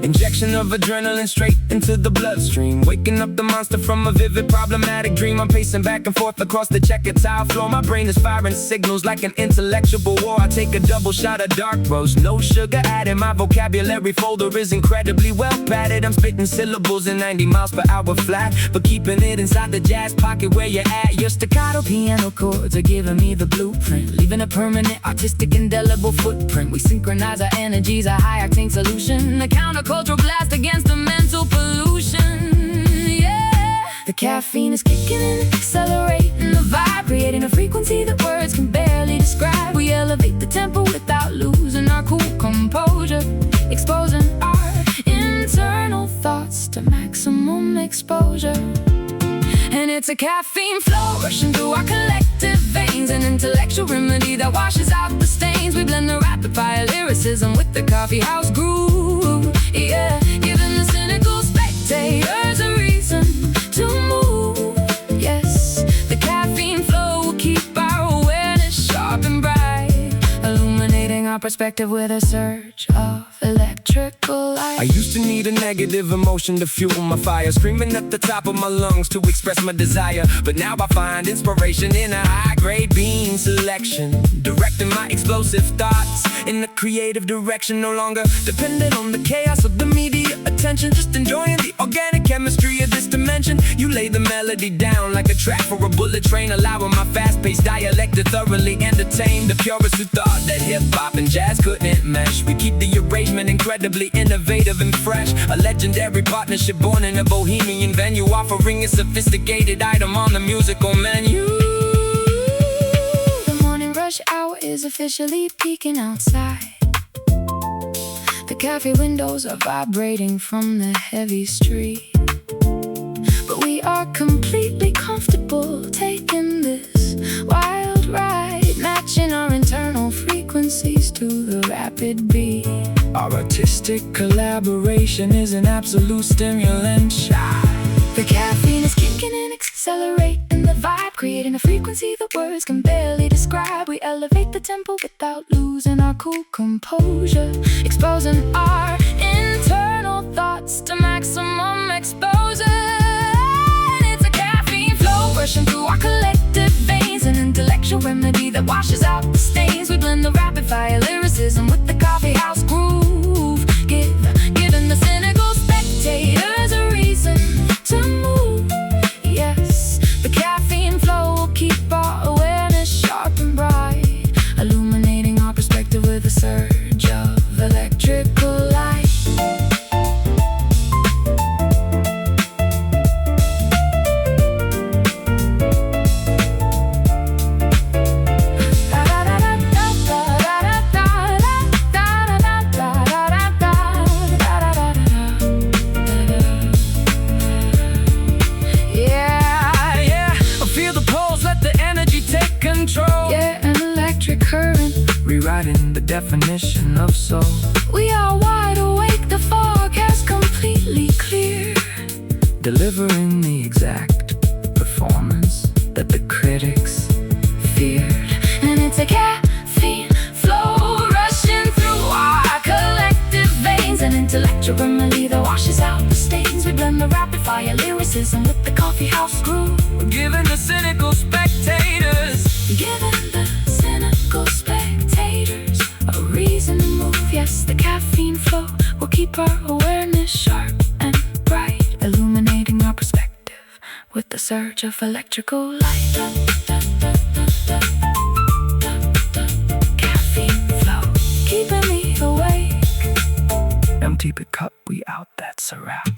injection of adrenaline straight into the bloodstream, waking up the monster from a vivid problematic dream. I'm pacing back and forth across the checkered tile floor. My brain is firing signals like an intellectual war. I take a double shot of dark roast, no sugar added. My vocabulary folder is incredibly well padded. I'm spitting syllables in 90 miles per hour flat, but keeping it inside the jazz pocket where you're at. Your staccato piano chords are giving me the blueprint, leaving a permanent artistic indelible footprint. We synchronize our energies, a high-octane solution, a countercultural blast against the mental pollution. Yeah, the caffeine is kicking in, accelerating the vibe, creating a frequency that words can barely describe. We elevate the tempo without losing our cool composure, exposing our internal thoughts to maximum exposure. And it's a caffeine flow rushing through our collective beans, an intellectual remedy that washes out the stains. We blend the rapid fire lyricism with the coffeehouse groove. Yeah, giving the cynical spectators a reason to move. Yes, the caffeine flow will keep our awareness sharp and bright, illuminating our perspective with a surge of electrical light. I used to need a negative emotion to fuel my fire, screaming at the top of my lungs to express my desire. But now I find inspiration in a high-grade bean selection, directing my explosive thoughts in a creative direction. No longer dependent on the chaos of the media attention, just enjoying the organic chemistry of this dimension. You lay the melody down like a track for a bullet train, allowing my fast-paced dialect to thoroughly entertain the purists who thought that hip-hop and jazz couldn't mesh. We keep the arrangement incredibly innovative and fresh, a legendary partnership born in a bohemian venue, offering a sophisticated item on the musical menu. The morning rush hour is officially peeking outside. The cafe windows are vibrating from the heavy street, but we are completely comfortable taking this wild ride, matching our internal frequencies to the rapid beat. Our artistic collaboration is an absolute stimulant shot. The caffeine is kicking and accelerating the vibe, creating a frequency that words can barely describe. We elevate the tempo without losing our cool composure, exposing our internal thoughts to maximum exposure. And it's a caffeine flow rushing through our collective veins, an intellectual remedy that washes out the stains. We blend the rapid fire lyricism with the coffeehouse groove, giving the cynical spectators a reason to move. Yes, the caffeine flow will keep our awareness sharp and bright, illuminating our perspective with a surge of electrical light. Yeah, an electric current, rewriting the definition of soul. we are wide awake, the forecast completely clear, Delivering the exact performance that the critics feared. and it's a caffeine flow rushing through our collective veins, an intellectual remedy that washes out the stains. We blend the rapid fire lyricism with the coffeehouse groove, Giving the cynical spectators giving the cynical spectators a reason to move. Yes, the caffeine flow will keep our awareness sharp and bright, illuminating our perspective with the surge of electrical light. Caffeine flow, keeping me awake. empty the cup, we out, that's a wrap.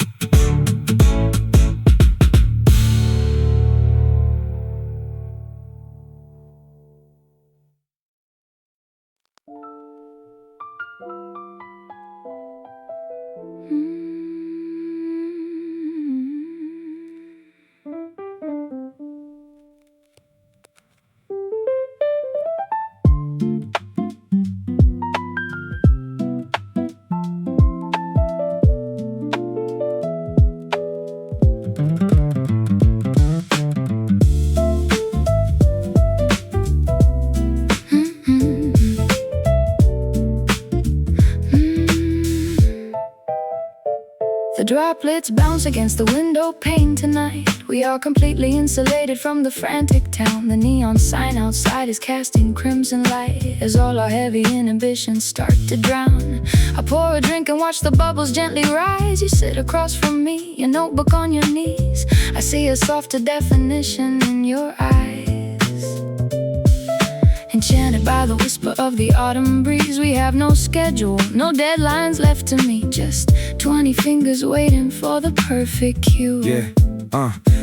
The droplets bounce against the window pane tonight. We are completely insulated from the frantic town. The neon sign outside is casting crimson light as all our heavy inhibitions start to drown. I pour a drink and watch the bubbles gently rise. You sit across from me, your notebook on your knees. I see a softer definition in your eyes. Enchanted by the whisper of the autumn breeze. We have no schedule, no deadlines left to meet. Just 20 fingers waiting for the perfect cue. Yeah,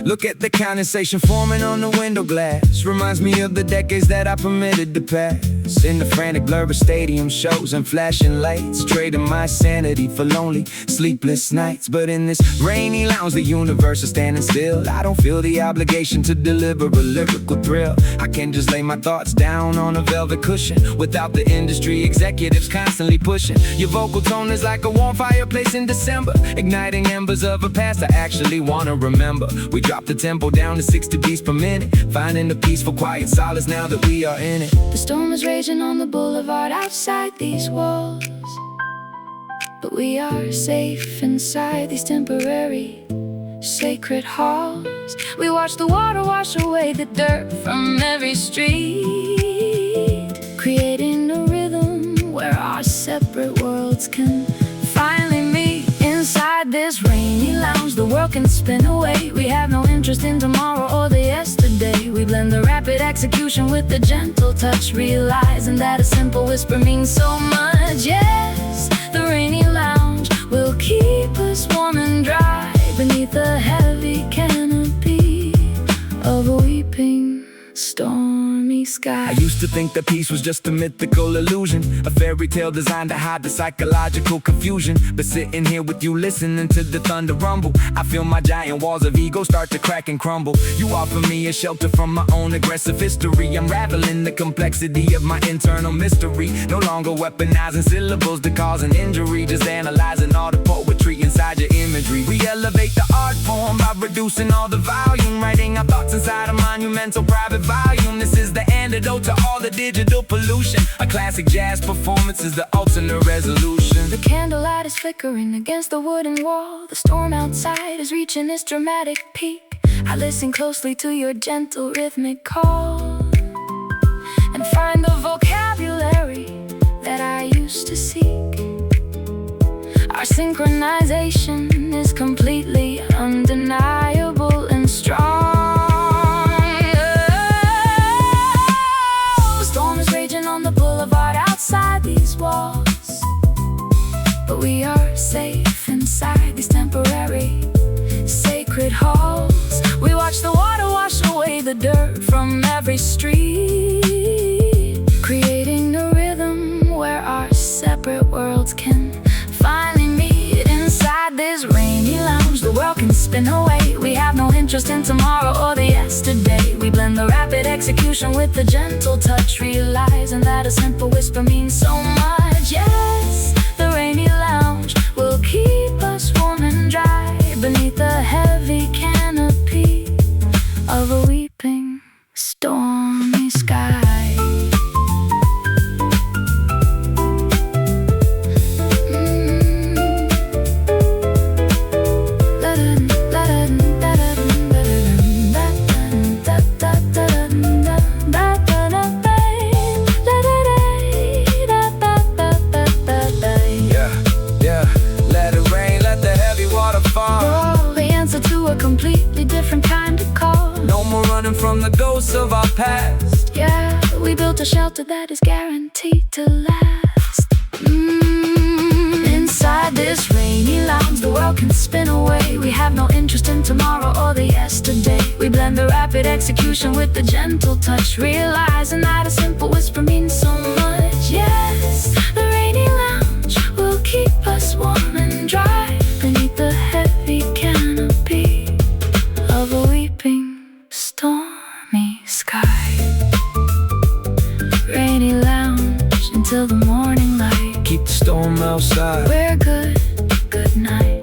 look at the condensation forming on the window glass. Reminds me of the decades that I permitted to pass. hours in the frantic blur of stadium shows and flashing lights, trading my sanity for lonely, sleepless nights. But in this rainy lounge, the universe is standing still. I don't feel the obligation to deliver a lyrical thrill. I can just lay my thoughts down on a velvet cushion without the industry executives constantly pushing. Your vocal tone is like a warm fireplace in December, igniting embers of a past I actually wanna remember. We drop the tempo down to 60 beats per minute, finding the peaceful quiet solace now that we are in it. The storm is raging on the boulevard outside these walls, but we are safe inside these temporary sacred halls. We watch the water wash away the dirt from every street, creating a rhythm where our separate worlds can finally meet. Inside this rainy lounge, the world can spin away. We have no interest in tomorrow or the yesterday. We blend the rapid execution with the gentle touch, realizing that a simple whisper means so much. Yes, the rainy lounge will keep us warm and dry beneath the heavy canopy of a weeping stormy sky. I used to think that peace was just a mythical illusion, a fairy tale designed to hide the psychological confusion. But sitting here with you listening to the thunder rumble, I feel my giant walls of ego start to crack and crumble. You offer me a shelter from my own aggressive history, unraveling the complexity of my internal mystery. No longer weaponizing syllables to cause an injury, just analyzing all the poetry inside your imagery. We elevate the art form by reducing all the volume, writing our thoughts inside a monumental private volume. This is the antidote to all the digital pollution. A classic jazz performance is the ultimate resolution. The candlelight is flickering against the wooden wall. The storm outside is reaching its dramatic peak. I listen closely to your gentle rhythmic call and find the vocabulary that I used to seek. Our synchronization is completely undeniable and strong. On the boulevard outside these walls, but we are safe inside these temporary sacred halls. We watch the water wash away the dirt from every street, creating a rhythm where our separate worlds can finally meet. Inside this rainy lounge, the world can spin away. We have no interest in tomorrow or the yesterday. We blend the rapid execution with the gentle touch, realizing that a simple whisper means so much. Yes, the rainy lounge will keep us warm and dry beneath the heavy canopy of a weeping stormy sky. Completely different kind of call. No more running from the ghosts of our past. Yeah, we built a shelter that is guaranteed to last. Inside this rainy lounge, the world can spin away. We have no interest in tomorrow or the yesterday. We blend the rapid execution with the gentle touch, realizing that a simple whisper means so much. Yes, the rainy lounge will keep us warm and dry beneath the heavy canopy of a weeping stormy sky. Rainy lounge until the morning light. Keep the storm outside. We're good, good night.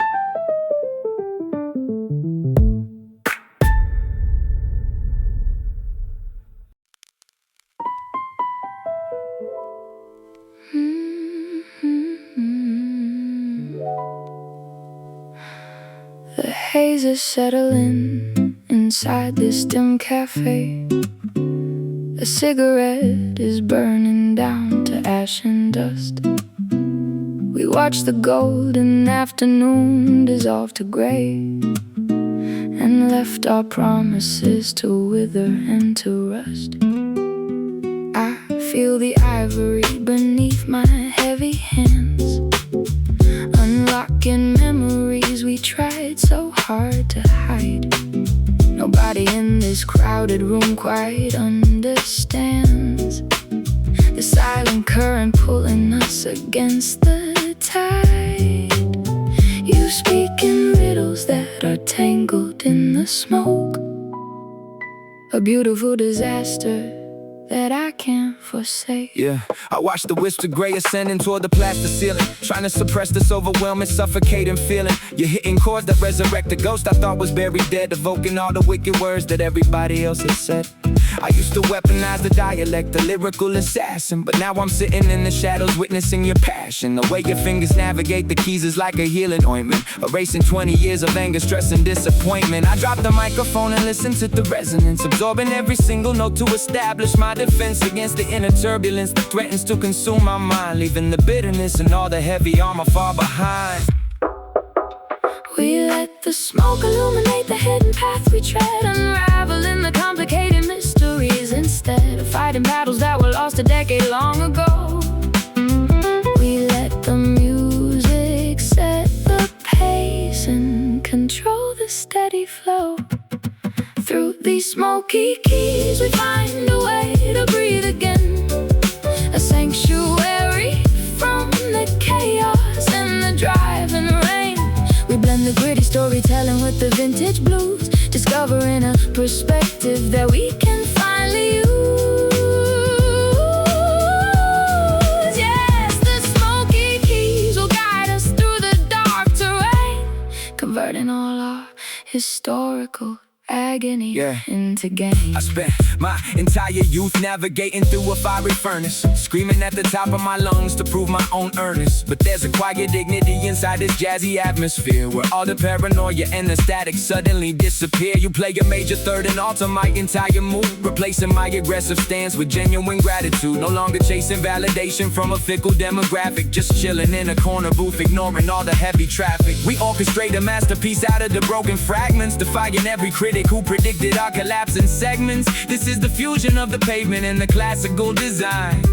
The haze is settling inside this dim cafe. A cigarette is burning down to ash and dust. We watch the golden afternoon dissolve to gray, and left our promises to wither and to rust. I feel the ivory beneath my heavy hands, unlocking memories we tried so hard to hide. Nobody in this crowded room quite understands the silent current pulling us against the tide. You speak in riddles that are tangled in the smoke, a beautiful disaster that I can't forsake. Yeah, I watched the wisps of gray ascending toward the plaster ceiling, trying to suppress this overwhelming, suffocating feeling. You're hitting chords that resurrect the ghost I thought was buried dead, evoking all the wicked words that everybody else has said. I used to weaponize the dialect, the lyrical assassin, but now I'm sitting in the shadows witnessing your passion. The way your fingers navigate the keys is like a healing ointment, erasing 20 years of anger, stress, and disappointment. I drop the microphone and listen to the resonance, absorbing every single note to establish my defense against the inner turbulence that threatens to consume my mind, leaving the bitterness and all the heavy armor far behind. We let the smoke illuminate the hidden path we tread, unraveling the complicated mysteries instead of fighting battles that were lost a decade long ago. We let the music set the pace and control the steady flow. Through these smoky keys we find a way to breathe again, a sanctuary from the chaos and the driving rain. We blend the gritty storytelling with the vintage blues, discovering a perspective that we can finally use. Yes, the smoky keys will guide us through the dark terrain, converting all our historical agony into gain. I spent my entire youth navigating through a fiery furnace, screaming at the top of my lungs to prove my own earnest. But there's a quiet dignity inside this jazzy atmosphere, where all the paranoia and the static suddenly disappear. You play a major third and alter my entire mood, replacing my aggressive stance with genuine gratitude. No longer chasing validation from a fickle demographic, just chilling in a corner booth, ignoring all the heavy traffic. We orchestrate a masterpiece out of the broken fragments, defying every critic who predicted our collapse in segments. This is the fusion of the pavement and the classical design,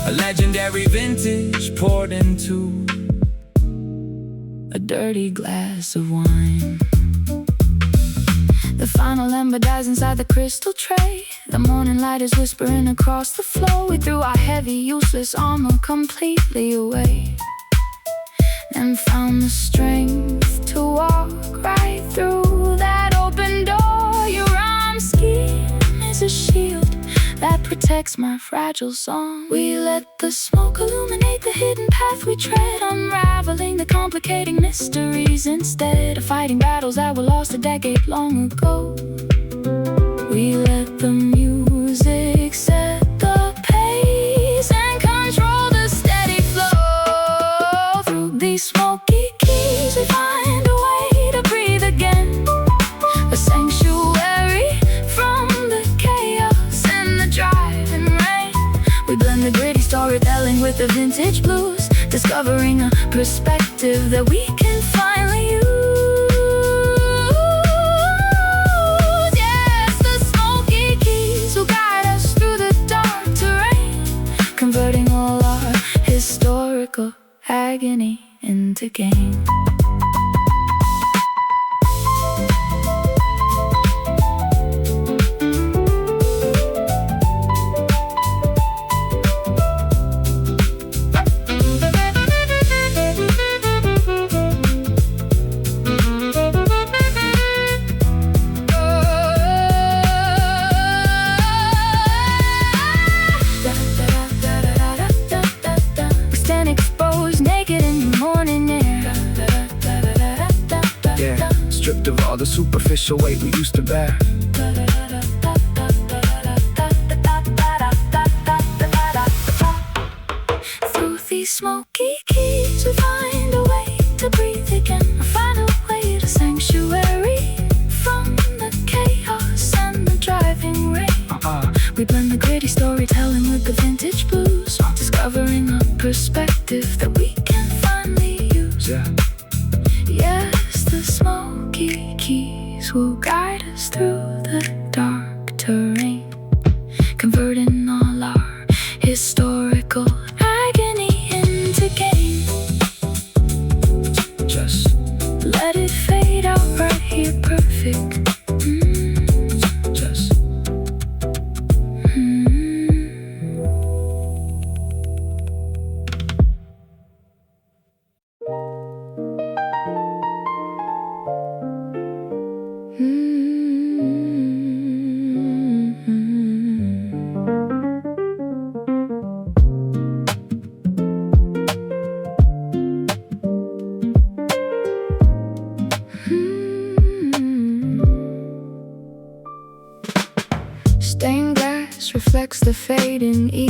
a legendary vintage poured into a dirty glass of wine. The final ember dies inside the crystal tray. The morning light is whispering across the floor. We threw our heavy, useless armor completely away, and found the strength to walk right through that open door. Your rhyme scheme is a shield that protects my fragile song. We let the smoke illuminate the hidden path we tread, unraveling the complicating mysteries instead of fighting battles that were lost a decade long ago. We let the music set the pace and control the steady flow. Through these smoky keys we find a way to breathe again, a sanctuary from the chaos and the driving rain. We blend the gritty storytelling with the vintage blues, discovering a perspective that we can finally use. Yes, the smoky keys will guide us through the dark terrain, converting all our historical agony into gain. Stripped of all the superficial weight we used to bear. Through these smoky keys we find a way to breathe again, a final way to sanctuary from the chaos and the driving rain. We blend the gritty storytelling with the vintage blues, discovering a perspective that we can finally use. Yes, the smoky keys will guide us through the dark terrain, converting all our historical agony into gain. Just let it fade out right here, perfect.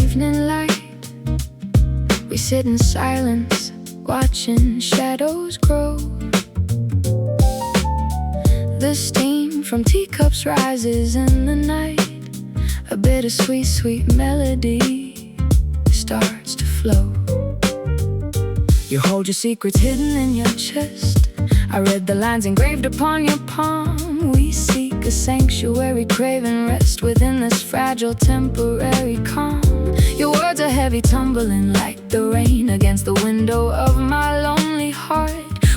evening light. We sit in silence, watching shadows grow. The steam from teacups rises in the night. A bittersweet, sweet melody starts to flow. You hold your secrets hidden in your chest. I read the lines engraved upon your palm. We seek a sanctuary, craving rest within this fragile, temporary calm. Your words are heavy, tumbling like the rain against the window of my lonely heart.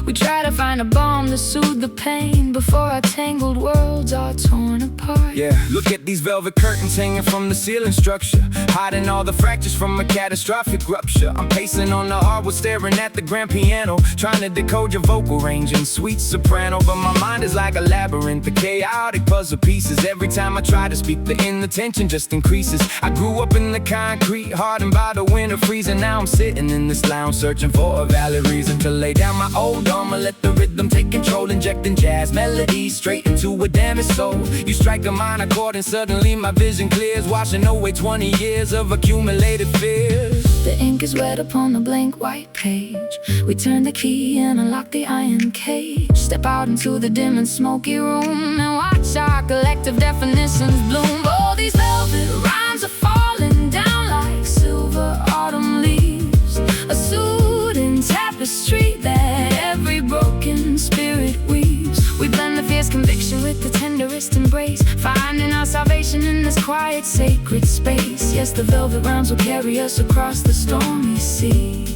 We try to find a balm to soothe the pain before our tangled worlds are torn apart. Yeah, look at these velvet curtains hanging from the ceiling structure, hiding all the fractures from a catastrophic rupture. I'm pacing on the hardwood, staring at the grand piano, trying to decode your vocal range in sweet soprano. But my mind is like a labyrinth of chaotic puzzle pieces. Every time I try to speak, the inattention just increases. I grew up in the concrete, hardened by the winter freezing. Now I'm sitting in this lounge, searching for a valid reason to lay down my old armor, let the rhythm take control, injecting jazz melodies straight into a damaged soul. You strike a minor chord and suddenly my vision clears, washing away 20 years of accumulated fears. The ink is wet upon the blank white page. We turn the key and unlock the iron cage. Step out into the dim and smoky room and watch our collective definitions bloom. All these velvet rhymes are falling down like silver autumn leaves, a soothing tapestry that every broken spirit weaves. We blend the fierce conviction with the tenderest embrace, finding our salvation in this quiet, sacred space. Yes, the velvet rhymes will carry us across the stormy sea.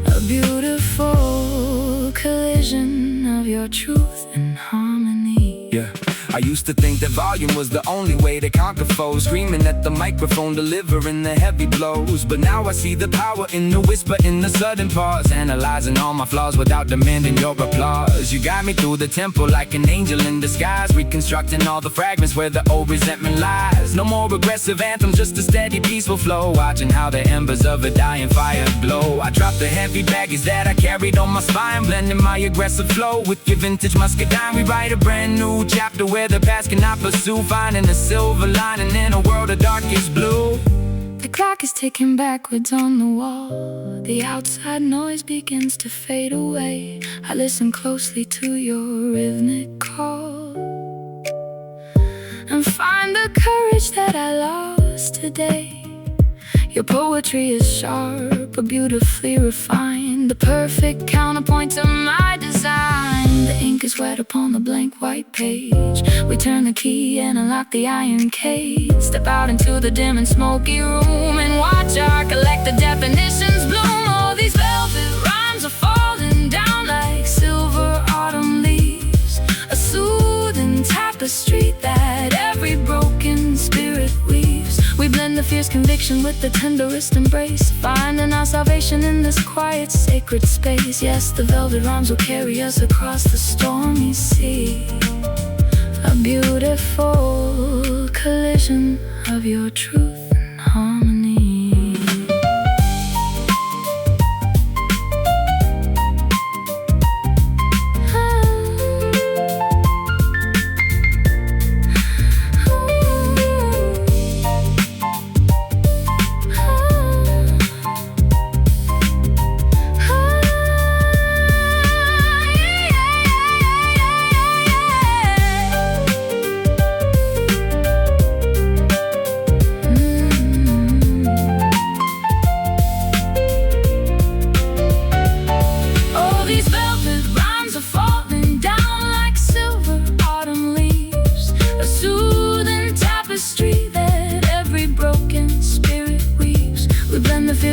A beautiful collision of your truth and harmony. Yeah, I used to think that volume was the only way to conquer foes, screaming at the microphone, delivering the heavy blows. But now I see the power in the whisper, in the sudden pause, analyzing all my flaws without demanding your applause. You guide me through the tempo like an angel in disguise, reconstructing all the fragments where the old resentment lies. No more aggressive anthems, just a steady, peaceful flow, watching how the embers of a dying fire glow. I drop the heavy baggage that I carried on my spine, blending my aggressive flow with your vintage muscadine. We write a brand new chapter where the past cannot pursue, finding a silver lining in a world of darkest blue. The clock is ticking backwards on the wall. The outside noise begins to fade away. I listen closely to your rhythmic call and find the courage that I lost today. Your poetry is sharp, but beautifully refined, the perfect counterpoint to my design. The ink is wet upon the blank white page. We turn the key and unlock the iron cage. Step out into the dim and smoky room and watch our collective definitions bloom. All these velvet rhymes are falling down like silver autumn leaves, a soothing tapestry that every broken spirit weaves. We blend the fierce conviction with the tenderest embrace, finding our salvation in this quiet, sacred space. Yes, the velvet rhymes will carry us across the stormy sea. A beautiful collision of your truth and harmony.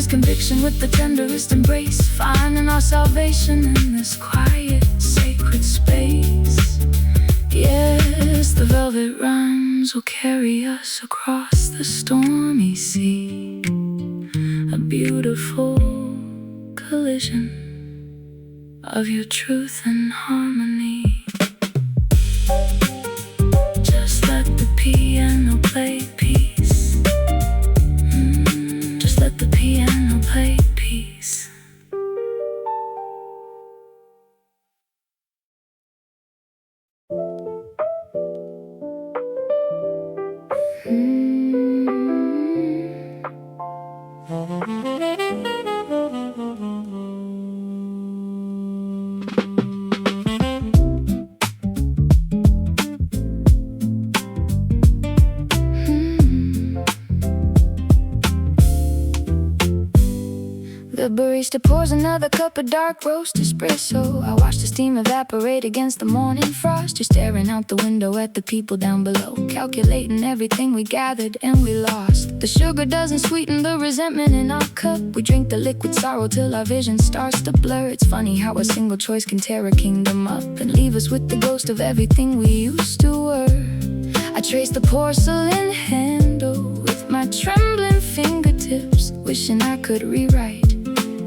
Conviction with the tenderest embrace, finding our salvation in this quiet, sacred space. Yes, the velvet rhymes will carry us across the stormy sea. A beautiful collision of your truth and harmony. Just let the piano play peace. Just let the piano play peace. The barista pours another cup of dark roast espresso. I watch the steam evaporate against the morning frost. You're staring out the window at the people down below, calculating everything we gathered and we lost. The sugar doesn't sweeten the resentment in our cup. We drink the liquid sorrow till our vision starts to blur. It's funny how a single choice can tear a kingdom up and leave us with the ghost of everything we used to were. I trace the porcelain handle with my trembling fingertips, wishing I could rewrite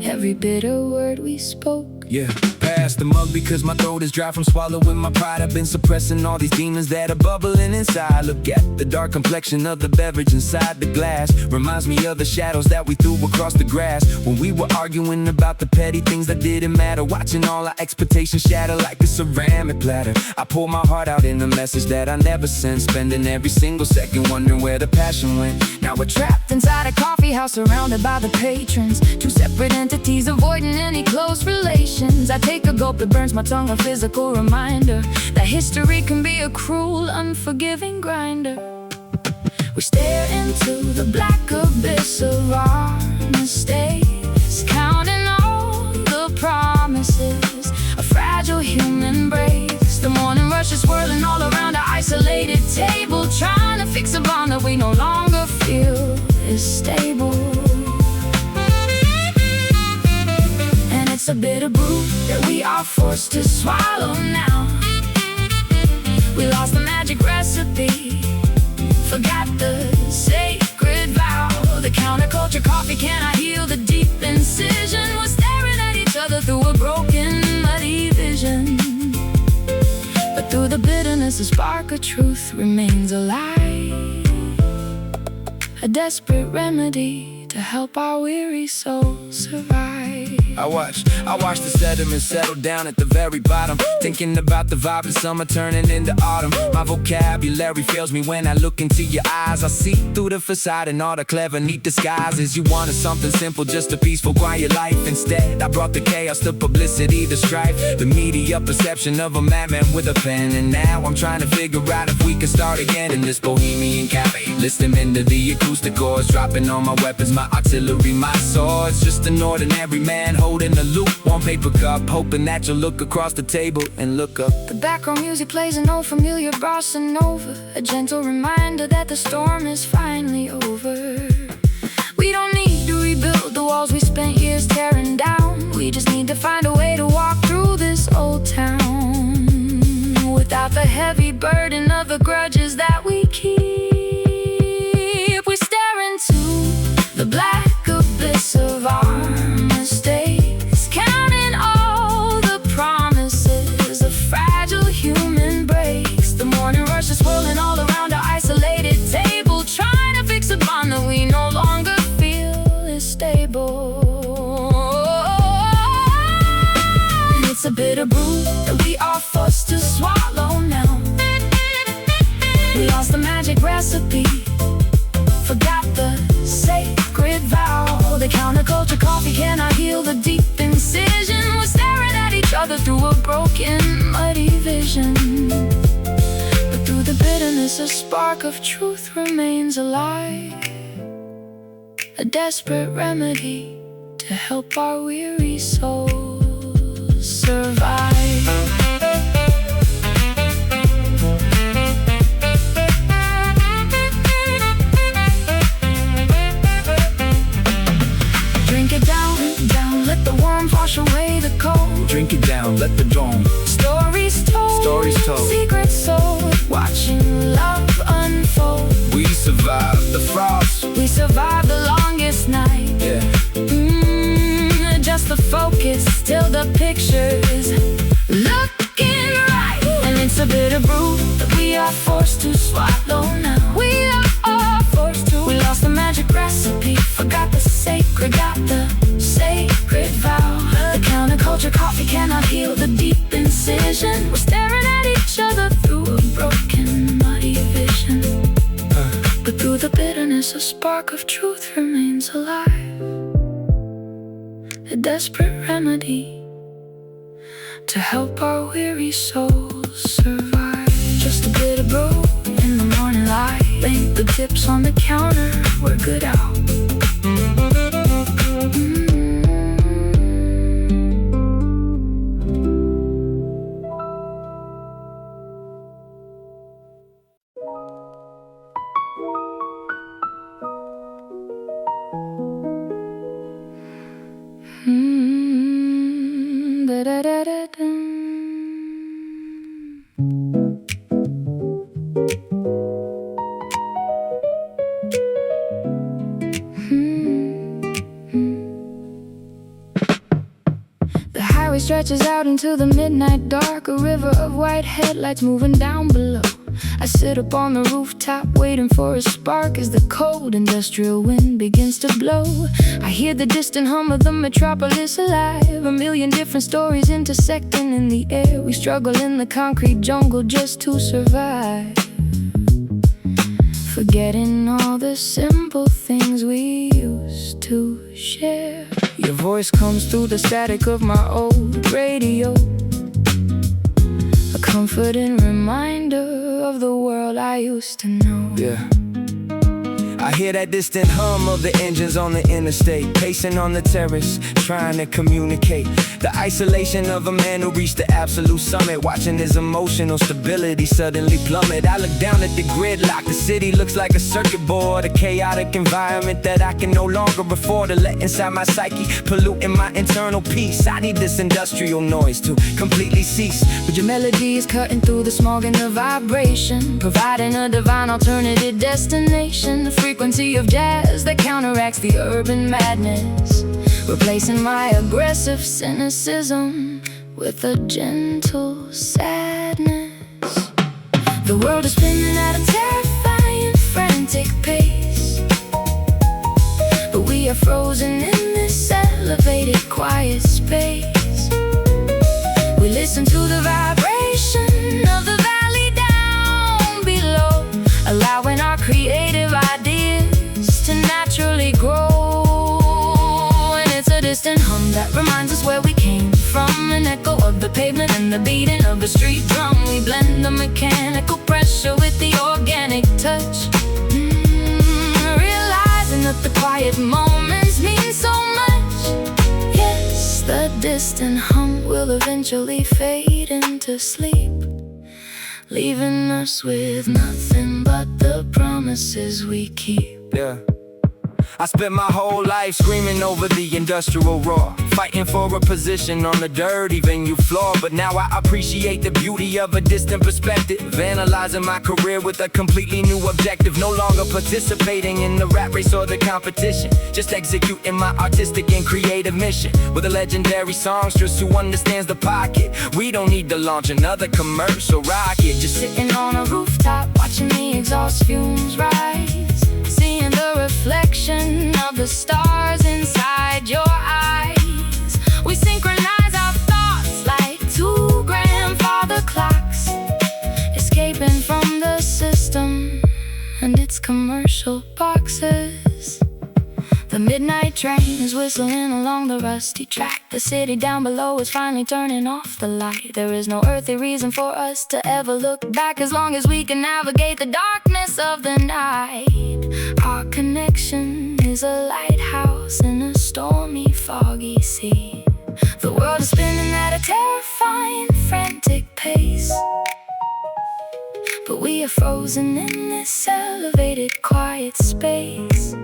every bitter word we spoke. Yeah, pass the mug because my throat is dry from swallowing my pride. I've been suppressing all these demons that are bubbling inside. Look at the dark complexion of the beverage inside the glass. Reminds me of the shadows that we threw across the grass when we were arguing about the petty things that didn't matter. Watching all our expectations shatter like a ceramic platter. I pour my heart out in a message that I never sent, spending every single second wondering where the passion went. Now we're trapped inside a coffee house surrounded by the patrons, two separate entities avoiding any close relations. I take a gulp, it burns my tongue, a physical reminder that history can be a cruel, unforgiving grinder. We stare into the black abyss of our mistakes, counting all the promises a fragile human breaks. The morning rush is swirling all around our isolated table, trying to fix a bond that we no longer feel is stable. It's a bitter brew that we are forced to swallow now. We lost the magic recipe, forgot the sacred vow. The counterculture coffee cannot heal the deep incision. We're staring at each other through a broken, muddy vision. But through the bitterness, a spark of truth remains alive, a desperate remedy to help our weary souls survive. I watch the sediment settle down at the very bottom, thinking about the vibe of summer turning into autumn. My vocabulary fails me when I look into your eyes. I see through the facade and all the clever, neat disguises. You wanted something simple, just a peaceful, quiet life. Instead, I brought the chaos, the publicity, the strife, the media perception of a madman with a pen. And now I'm trying to figure out if we can start again in this bohemian cafe. Listening into the acoustic chords, dropping all my weapons, my artillery, my swords. Just an ordinary man holding a lukewarm paper cup, hoping that you'll look across the table and look up. The background music plays an old familiar bossa nova, a gentle reminder that the storm is finally over. We don't need to rebuild the walls we spent years tearing down. We just need to find a way to walk through this old town without the heavy burden of the grudges that we keep. We stare into the black abyss of our mistakes, counting all the promises a fragile human breaks. The morning rush is swirling all around our isolated table, trying to fix a bond that we no longer feel is stable. And it's a bitter brew that we are forced to swallow now. We lost the magic recipe, forgot the sacred vow. The counterculture coffee cannot heal the deep incision. We're staring at each other through a broken, muddy vision. But through the bitterness, a spark of truth remains alive, a desperate remedy to help our weary souls survive. Let the warmth wash away the cold. Drink it down, let the dawn. Stories told, secrets sold, watching love unfold. We survived the frost, we survived the longest night. yeah. Just the focus till the picture's looking right. And it's a bitter brew that we are forced to swallow now. We are forced to. We lost the magic recipe, forgot the sacred, got the sacred vow. The counterculture coffee cannot heal the deep incision. We're staring at each other through a broken, muddy vision. But through the bitterness, a spark of truth remains comes alive, a desperate remedy to help our weary souls survive. Just a bit of brew in the morning light, link the tips on the counter, we're good out. The highway stretches out into the midnight dark, a river of white headlights moving down below. I sit up on the rooftop waiting for a spark as the cold industrial wind begins to blow. I hear the distant hum of the metropolis alive, a million different stories intersecting in the air. We struggle in the concrete jungle just to survive, forgetting all the simple things we used to share. Your voice comes through the static of my old radio, a comforting reminder of the world I used to know. Yeah, I hear that distant hum of the engines on the interstate, pacing on the terrace, trying to communicate. The isolation of a man who reached the absolute summit, watching his emotional stability suddenly plummet. I look down at the gridlock, the city looks like a circuit board, a chaotic environment that I can no longer afford to let inside my psyche, polluting my internal peace. I need this industrial noise to completely cease. But your melody is cutting through the smog and the vibration, providing a divine alternative destination. The frequency of jazz that counteracts the urban madness, replacing my aggressive cynicism with a gentle sadness. The world is spinning at a terrifying, frantic pace, but we are frozen in this elevated, quiet space. We listen to the vibration of the valley down below, allowing our creative ideas to naturally grow. A distant hum that reminds us where we came from, an echo of the pavement and the beating of the street drum. We blend the mechanical pressure with the organic touch, realizing that the quiet moments mean so much. Yes, the distant hum will eventually fade into sleep, leaving us with nothing but the promises we keep. Yeah, I spent my whole life screaming over the industrial roar, fighting for a position on the dirty venue floor. But now I appreciate the beauty of a distant perspective, analyzing my career with a completely new objective. No longer participating in the rat race or the competition, just executing my artistic and creative mission with a legendary songstress who understands the pocket. We don't need to launch another commercial rocket, just sitting on a rooftop watching the exhaust fumes rise, seeing the reflection of the stars inside your eyes. We synchronize our thoughts like two grandfather clocks, escaping from the system and its commercial boxes. The midnight train is whistling along the rusty track. The city down below is finally turning off the light. There is no earthly reason for us to ever look back, as long as we can navigate the darkness of the night. Our connection is a lighthouse in a stormy, foggy sea. The world is spinning at a terrifying, frantic pace, but we are frozen in this elevated, quiet space.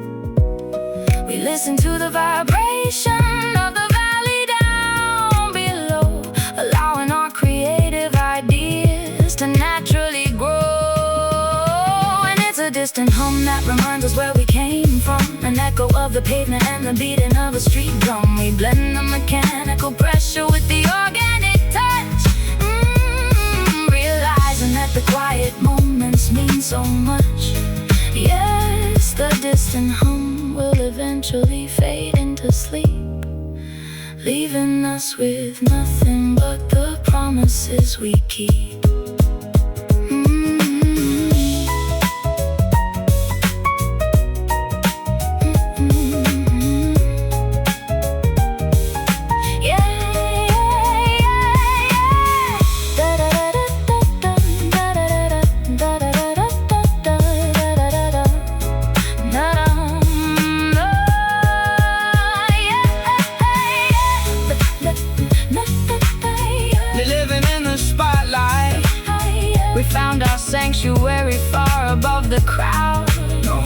We listen to the vibration of the valley down below, allowing our creative ideas to naturally grow. And it's a distant hum that reminds us where we came from, an echo of the pavement and the beating of a street drum. We blend the mechanical pressure with the organic touch, realizing that the quiet moments mean so much. Yes, the distant hum will eventually fade into sleep, leaving us with nothing but the promises we keep. sanctuary far above the crowd. No,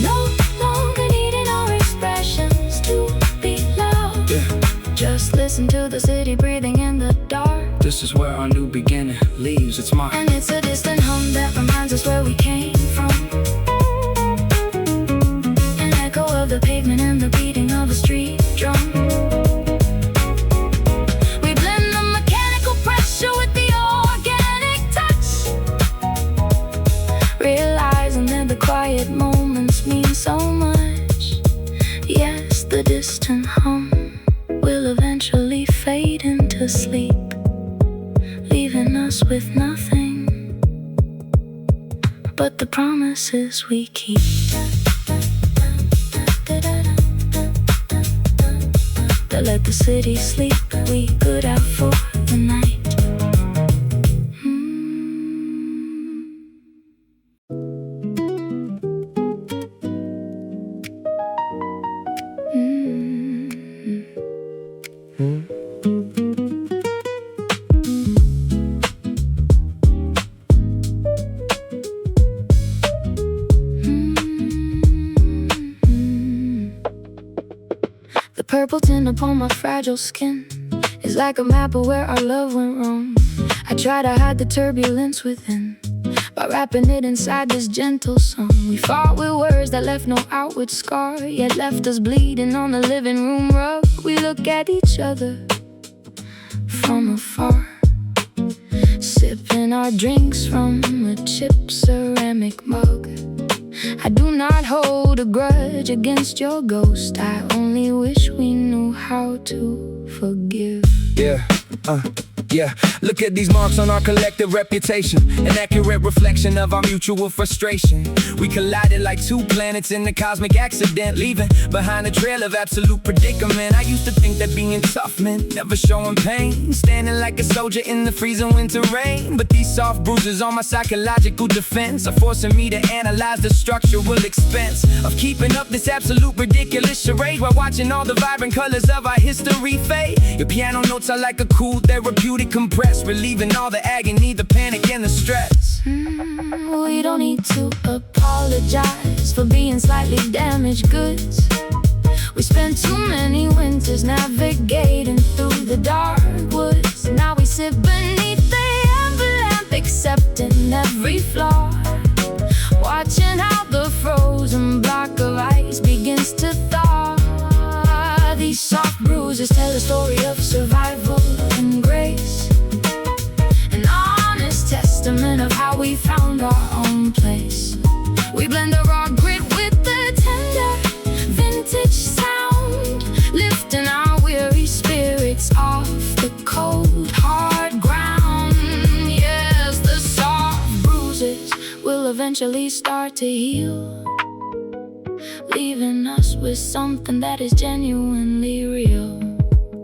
No longer needing our expressions to be loud. Just listen to the city breathing in the dark. This is where our new beginning leaves its mark. And it's a distant hum that reminds us where we came from. An echo of the pavement and the beating of a street drum. We blend the mechanical pressure with the organic touch, realizing that the quiet moments mean so much. Yes, the distant hum will eventually fade into sleep, leaving us with nothing but the promises we keep. That let the city sleep, we good out for the night. The purple tint upon my fragile skin is like a map of where our love went wrong. I try to hide the turbulence within by wrapping it inside this gentle song. We fought with words that left no outward scar, yet left us bleeding on the living room rug. We look at each other from afar, sipping our drinks from a chipped ceramic mug. I do not hold a grudge against your ghost. I only wish we knew how to forgive. Yeah, look at these marks on our collective reputation, an accurate reflection of our mutual frustration. We collided like two planets in a cosmic accident, leaving behind a trail of absolute predicament. I used to think that being tough meant never showing pain, standing like a soldier in the freezing winter rain. But these soft bruises on my psychological defense are forcing me to analyze the structural expense of keeping up this absolute ridiculous charade while watching all the vibrant colors of our history fade. Your piano notes are like a cool therapeutic compress, relieving all the agony, the panic, and the stress. We don't need to apologize for being slightly damaged goods. We spent too many winters navigating through the dark woods. Now we sit beneath the amber lamp, accepting every flaw, watching how the frozen block of ice begins to thaw. These soft bruises tell a story of survival and grace, an honest testament of how we found our own place. We blend the raw grit with the tender vintage sound, lifting our weary spirits off the cold, hard ground. Yes, the soft bruises will eventually start to heal, leaving us with something that is genuinely real.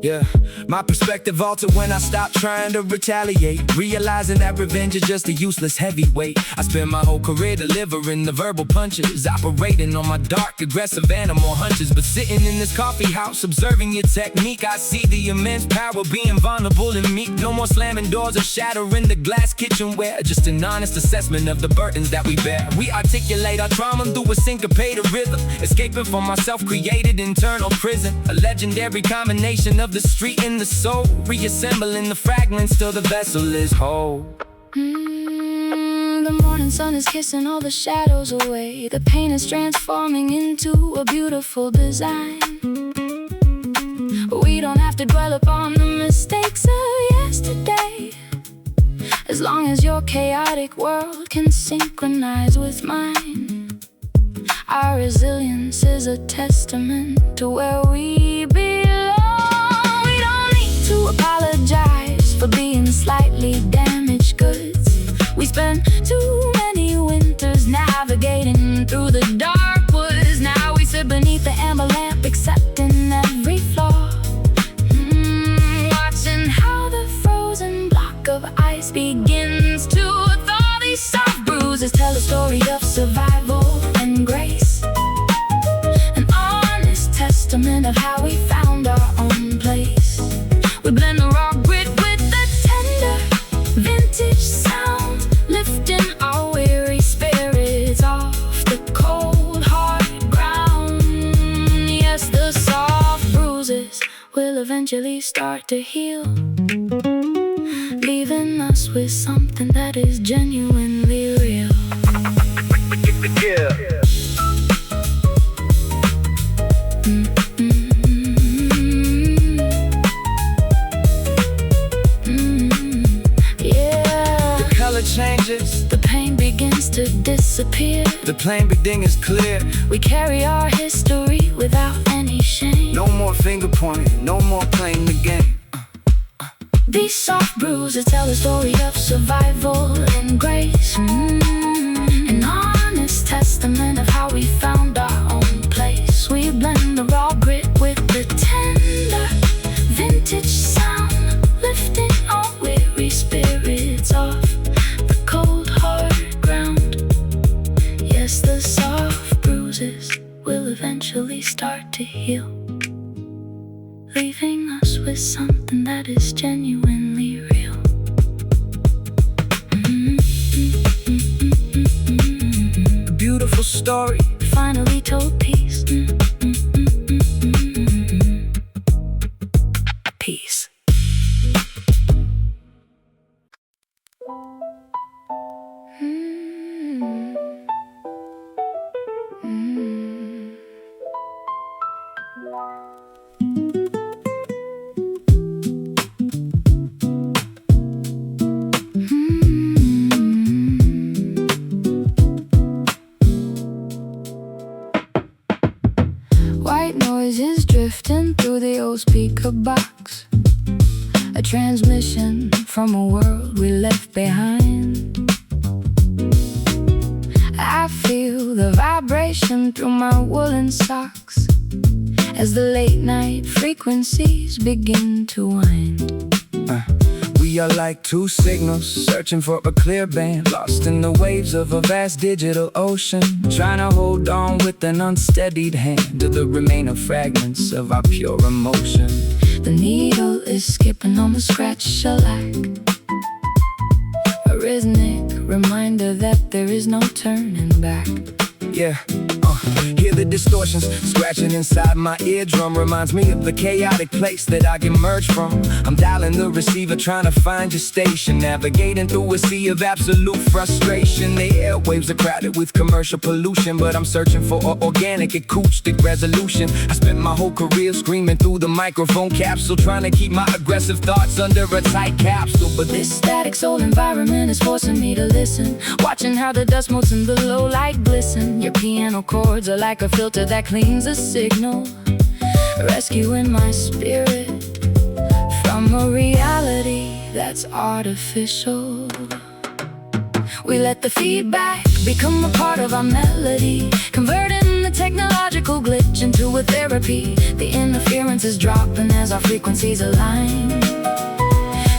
Yeah, my perspective altered when I stopped trying to retaliate, realizing that revenge is just a useless heavyweight. I spent my whole career delivering the verbal punches, operating on my dark, aggressive animal hunches. But sitting in this coffee house, observing your technique, I see the immense power being vulnerable and meek. No more slamming doors or shattering the glass kitchenware, just an honest assessment of the burdens that we bear. We articulate our trauma through a syncopated rhythm, escaping from our self-created internal prison. A legendary combination of the street and the soul, reassembling the fragments till the vessel is whole. The morning sun is kissing all the shadows away. The pain is transforming into a beautiful design. We don't have to dwell upon the mistakes of yesterday, as long as your chaotic world can synchronize with mine. Our resilience is a testament to where we belong. To apologize for being slightly damaged goods. We spent too many winters navigating through the dark woods. Now we sit beneath the amber lamp, accepting every flaw, watching how the frozen block of ice begins to thaw. These soft bruises tell a story of survival and grace, an honest testament of how we found our own place. We blend the raw grit with the tender vintage sound, will eventually start to heal, leaving us with something that is genuinely real. Yeah. The color changes, The pain begins to disappear. the plain big thing is clear. We carry our history without any shame. No more finger pointing, no more playing the game. These soft bruises tell the story of survival and grace. An honest testament of how we found our own place. We blend the raw grit with the tender vintage sound, lifting our weary spirits off the cold hard ground. Yes, the soft bruises will eventually start to heal, leaving us with something that is genuinely real. A beautiful story, Finally told peace. Peace. White noise is drifting through the old speaker box, a transmission from a world we left behind. I feel the vibration through my woolen socks as the late night frequencies begin to wind. We are like two signals, searching for a clear band, lost in the waves of a vast digital ocean, trying to hold on with an unsteadied hand to the remaining fragments of our pure emotion. The needle is skipping on the scratch shellac, a rhythmic reminder that there is no turning back. Yeah, hear the distortions scratching inside my eardrum. Reminds me of the chaotic place that I emerged from. I'm dialing the receiver, trying to find your station, navigating through a sea of absolute frustration. The airwaves are crowded with commercial pollution, but I'm searching for organic acoustic resolution. I spent my whole career screaming through the microphone capsule, trying to keep my aggressive thoughts under a tight capsule. But This static soul environment is forcing me to listen, watching how the dust motes in the low light glisten. Your piano chords are like a filter that cleans a signal, rescuing my spirit from a reality that's artificial. We let the feedback become a part of our melody, converting the technological glitch into a therapy. The interference is dropping as our frequencies align,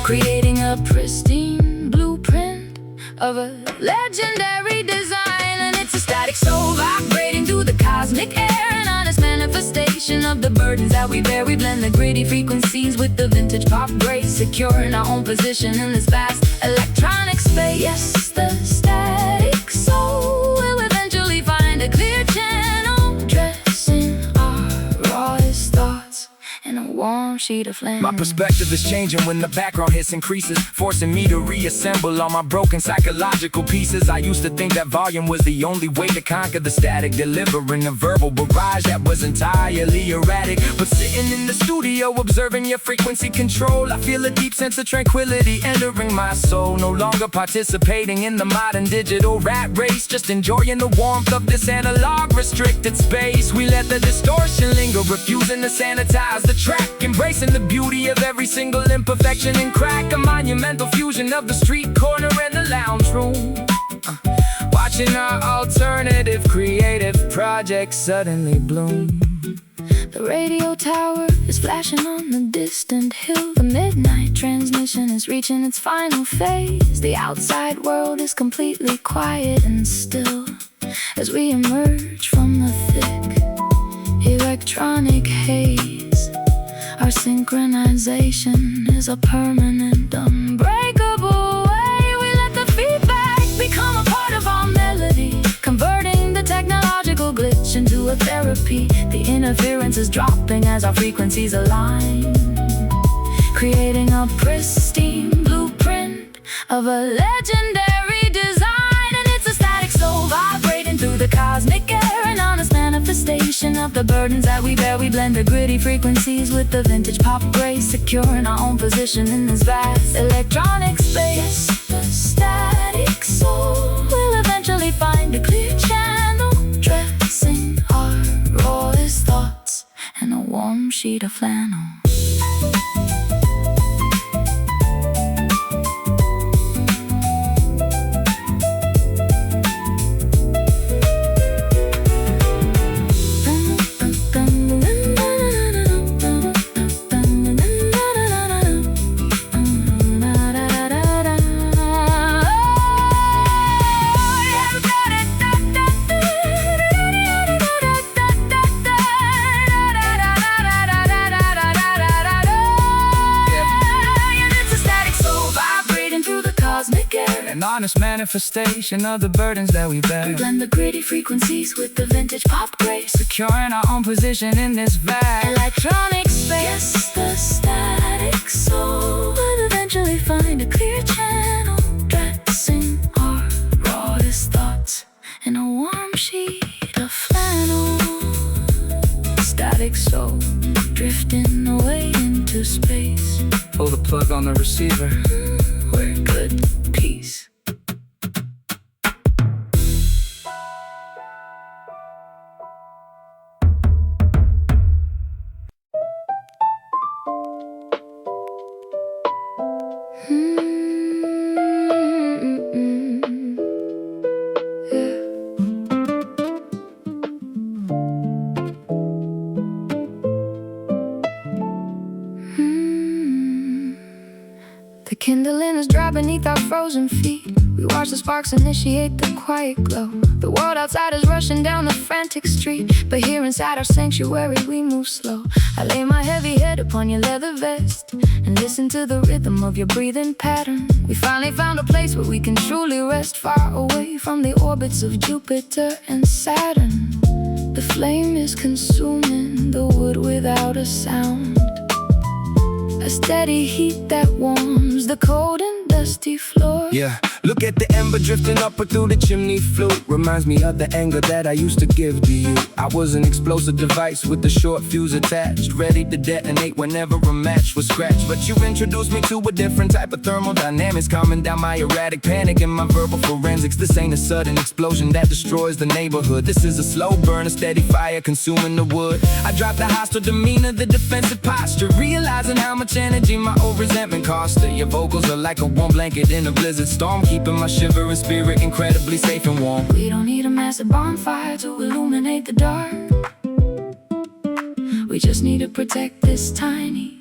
creating a pristine blueprint of a legendary design. And it's a static soul vibrating through the cosmic air, an honest manifestation of the burdens that we bear. We blend the gritty frequencies with the vintage pop grace, securing our own position in this vast electronic space. Yes, the static soul will eventually find a clear channel, dressing our rawest thoughts in a warm sheet of flame. my perspective is changing when the background hiss increases, forcing me to reassemble all my broken psychological pieces. I used to think that volume was the only way to conquer the static, delivering a verbal barrage that was entirely erratic. But sitting in the studio, observing your frequency control, I feel a deep sense of tranquility entering my soul. No longer participating in the modern digital rat race, just enjoying the warmth of this analog restricted space. We let the distortion linger, refusing to sanitize the track, embracing the beauty of every single imperfection and crack. A monumental fusion of the street corner and the lounge room, watching our alternative creative projects suddenly bloom. The radio tower is flashing on the distant hill. The midnight transmission is reaching its final phase. The outside world is completely quiet and still as we emerge from the thick electronic haze. Our synchronization is a permanent, unbreakable way. We let the feedback become a part of our melody, converting the technological glitch into a therapy. The interference is dropping as our frequencies align, creating a pristine blueprint of a legendary design. And it's a static soul vibrating through the cosmic air, an honest manifestation of the burdens that we bear. We blend the gritty frequencies with the vintage pop grace, securing our own position in this vast electronic space. The static soul will eventually find a clear channel, dressing our rawest thoughts in a warm sheet of flannel. An honest manifestation of the burdens that we bear. We blend the gritty frequencies with the vintage pop grace, securing our own position in this vast electronic space. Yes, the static soul will eventually find a clear channel, dressing our rawest thoughts in a warm sheet of flannel. Static soul drifting away into space. Pull the plug on the receiver. We're good. Peace. The kindling is dry beneath our frozen feet. We watch the sparks initiate the quiet glow. The world outside is rushing down the frantic street, but here inside our sanctuary we move slow. I lay my heavy head upon your leather vest and listen to the rhythm of your breathing pattern. We finally found a place where we can truly rest, far away from the orbits of Jupiter and Saturn. The flame is consuming the wood without a sound, a steady heat that warms the cold and dusty floor. Yeah, look at the ember drifting upward through the chimney flue. Reminds me of the anger that I used to give to you. I was an explosive device with the short fuse attached, ready to detonate whenever a match was scratched. But you introduced me to a different type of thermodynamics, calming down my erratic panic and my verbal forensics. This ain't a sudden explosion that destroys the neighborhood. This is a slow burn, a steady fire consuming the wood. I dropped the hostile demeanor, the defensive posture, realizing how much energy my old resentment cost her. Your vocals are like a warm blanket in a blizzard storm, keeping my shivering spirit incredibly safe and warm. We don't need a massive bonfire to illuminate the dark. We just need to protect this tiny,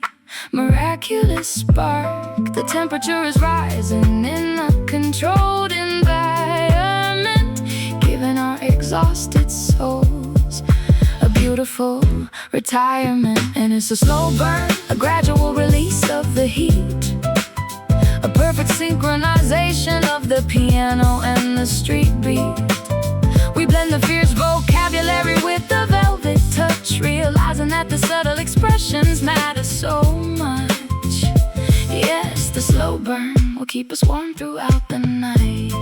miraculous spark. The temperature is rising in a controlled environment, giving our exhausted souls a beautiful retirement. And it's a slow burn, a gradual release of the heat, a perfect synchronization of the piano and the street beat. We blend the fierce vocabulary with the velvet touch, realizing that the subtle expressions matter so much. Yes, the slow burn will keep us warm throughout the night,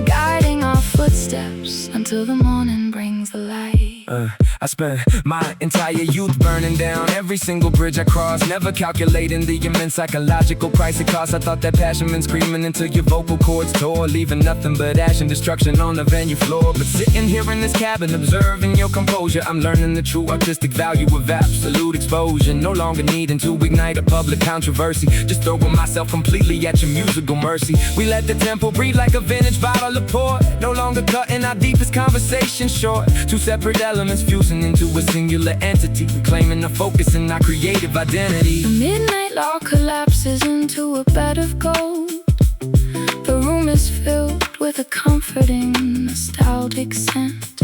guiding our footsteps until the morning brings the light. I spent my entire youth burning down every single bridge I crossed, never calculating the immense psychological price it costs. I thought that passion meant screaming until your vocal cords tore, leaving nothing but ash and destruction on the venue floor. But sitting here in this cabin, observing your composure, I'm learning the true artistic value of absolute exposure. No longer needing to ignite a public controversy, just throwing myself completely at your musical mercy. We let the tempo breathe like a vintage bottle of port, no longer cutting our deepest conversation short. Two separate elements fusing into a singular entity, reclaiming our focus and our creative identity. The midnight law collapses into a bed of gold. The room is filled with a comforting, nostalgic scent,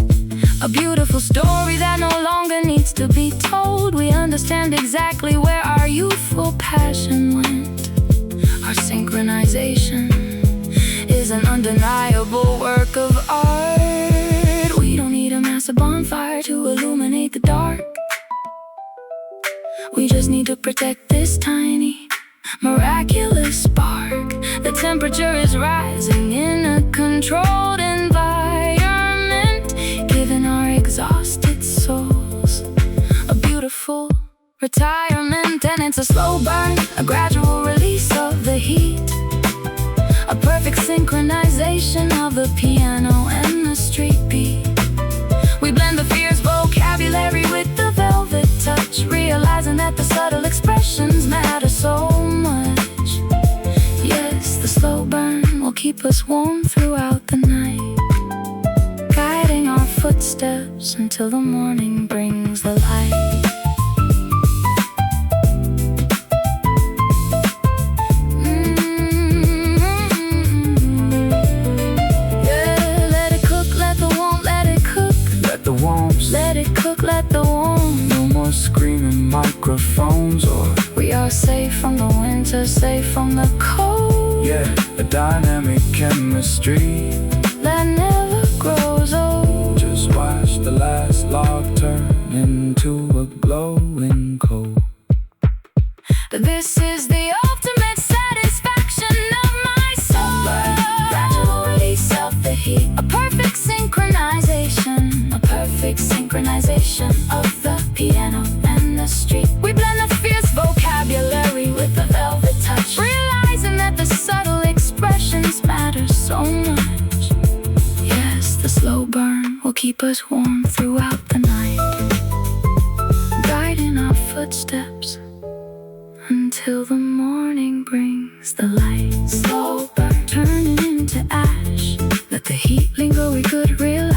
a beautiful story that no longer needs to be told. We understand exactly where our youthful passion went. Our synchronization is an undeniable work of art. We don't need a massive bonfire We just need to protect this tiny, miraculous spark. The temperature is rising in a controlled environment, giving our exhausted souls a beautiful retirement. And it's a slow burn, a gradual release of the heat, a perfect synchronization of the piano and the street beat. We blend the fierce vocabulary with the velvet touch, realizing that the subtle expressions matter so much. Yes, the slow burn will keep us warm throughout the night, guiding our footsteps until the morning brings the light. Let it cook, let the warmth. No more screaming microphones, or we are safe from the winter, safe from the cold. yeah, a dynamic chemistry that never grows old. Just watch the last log turn into a glowing coal. This is the ultimate satisfaction of my soul. Gradual release of the heat, a perfect synchronization, a perfect synchronization of the piano and the street. We blend the fierce vocabulary with the velvet touch, realizing that the subtle expressions matter so much. Yes, the slow burn will keep us warm throughout the night, guiding our footsteps until the morning brings the light. Slow burn, turning into ash. Let the heat linger, we could realize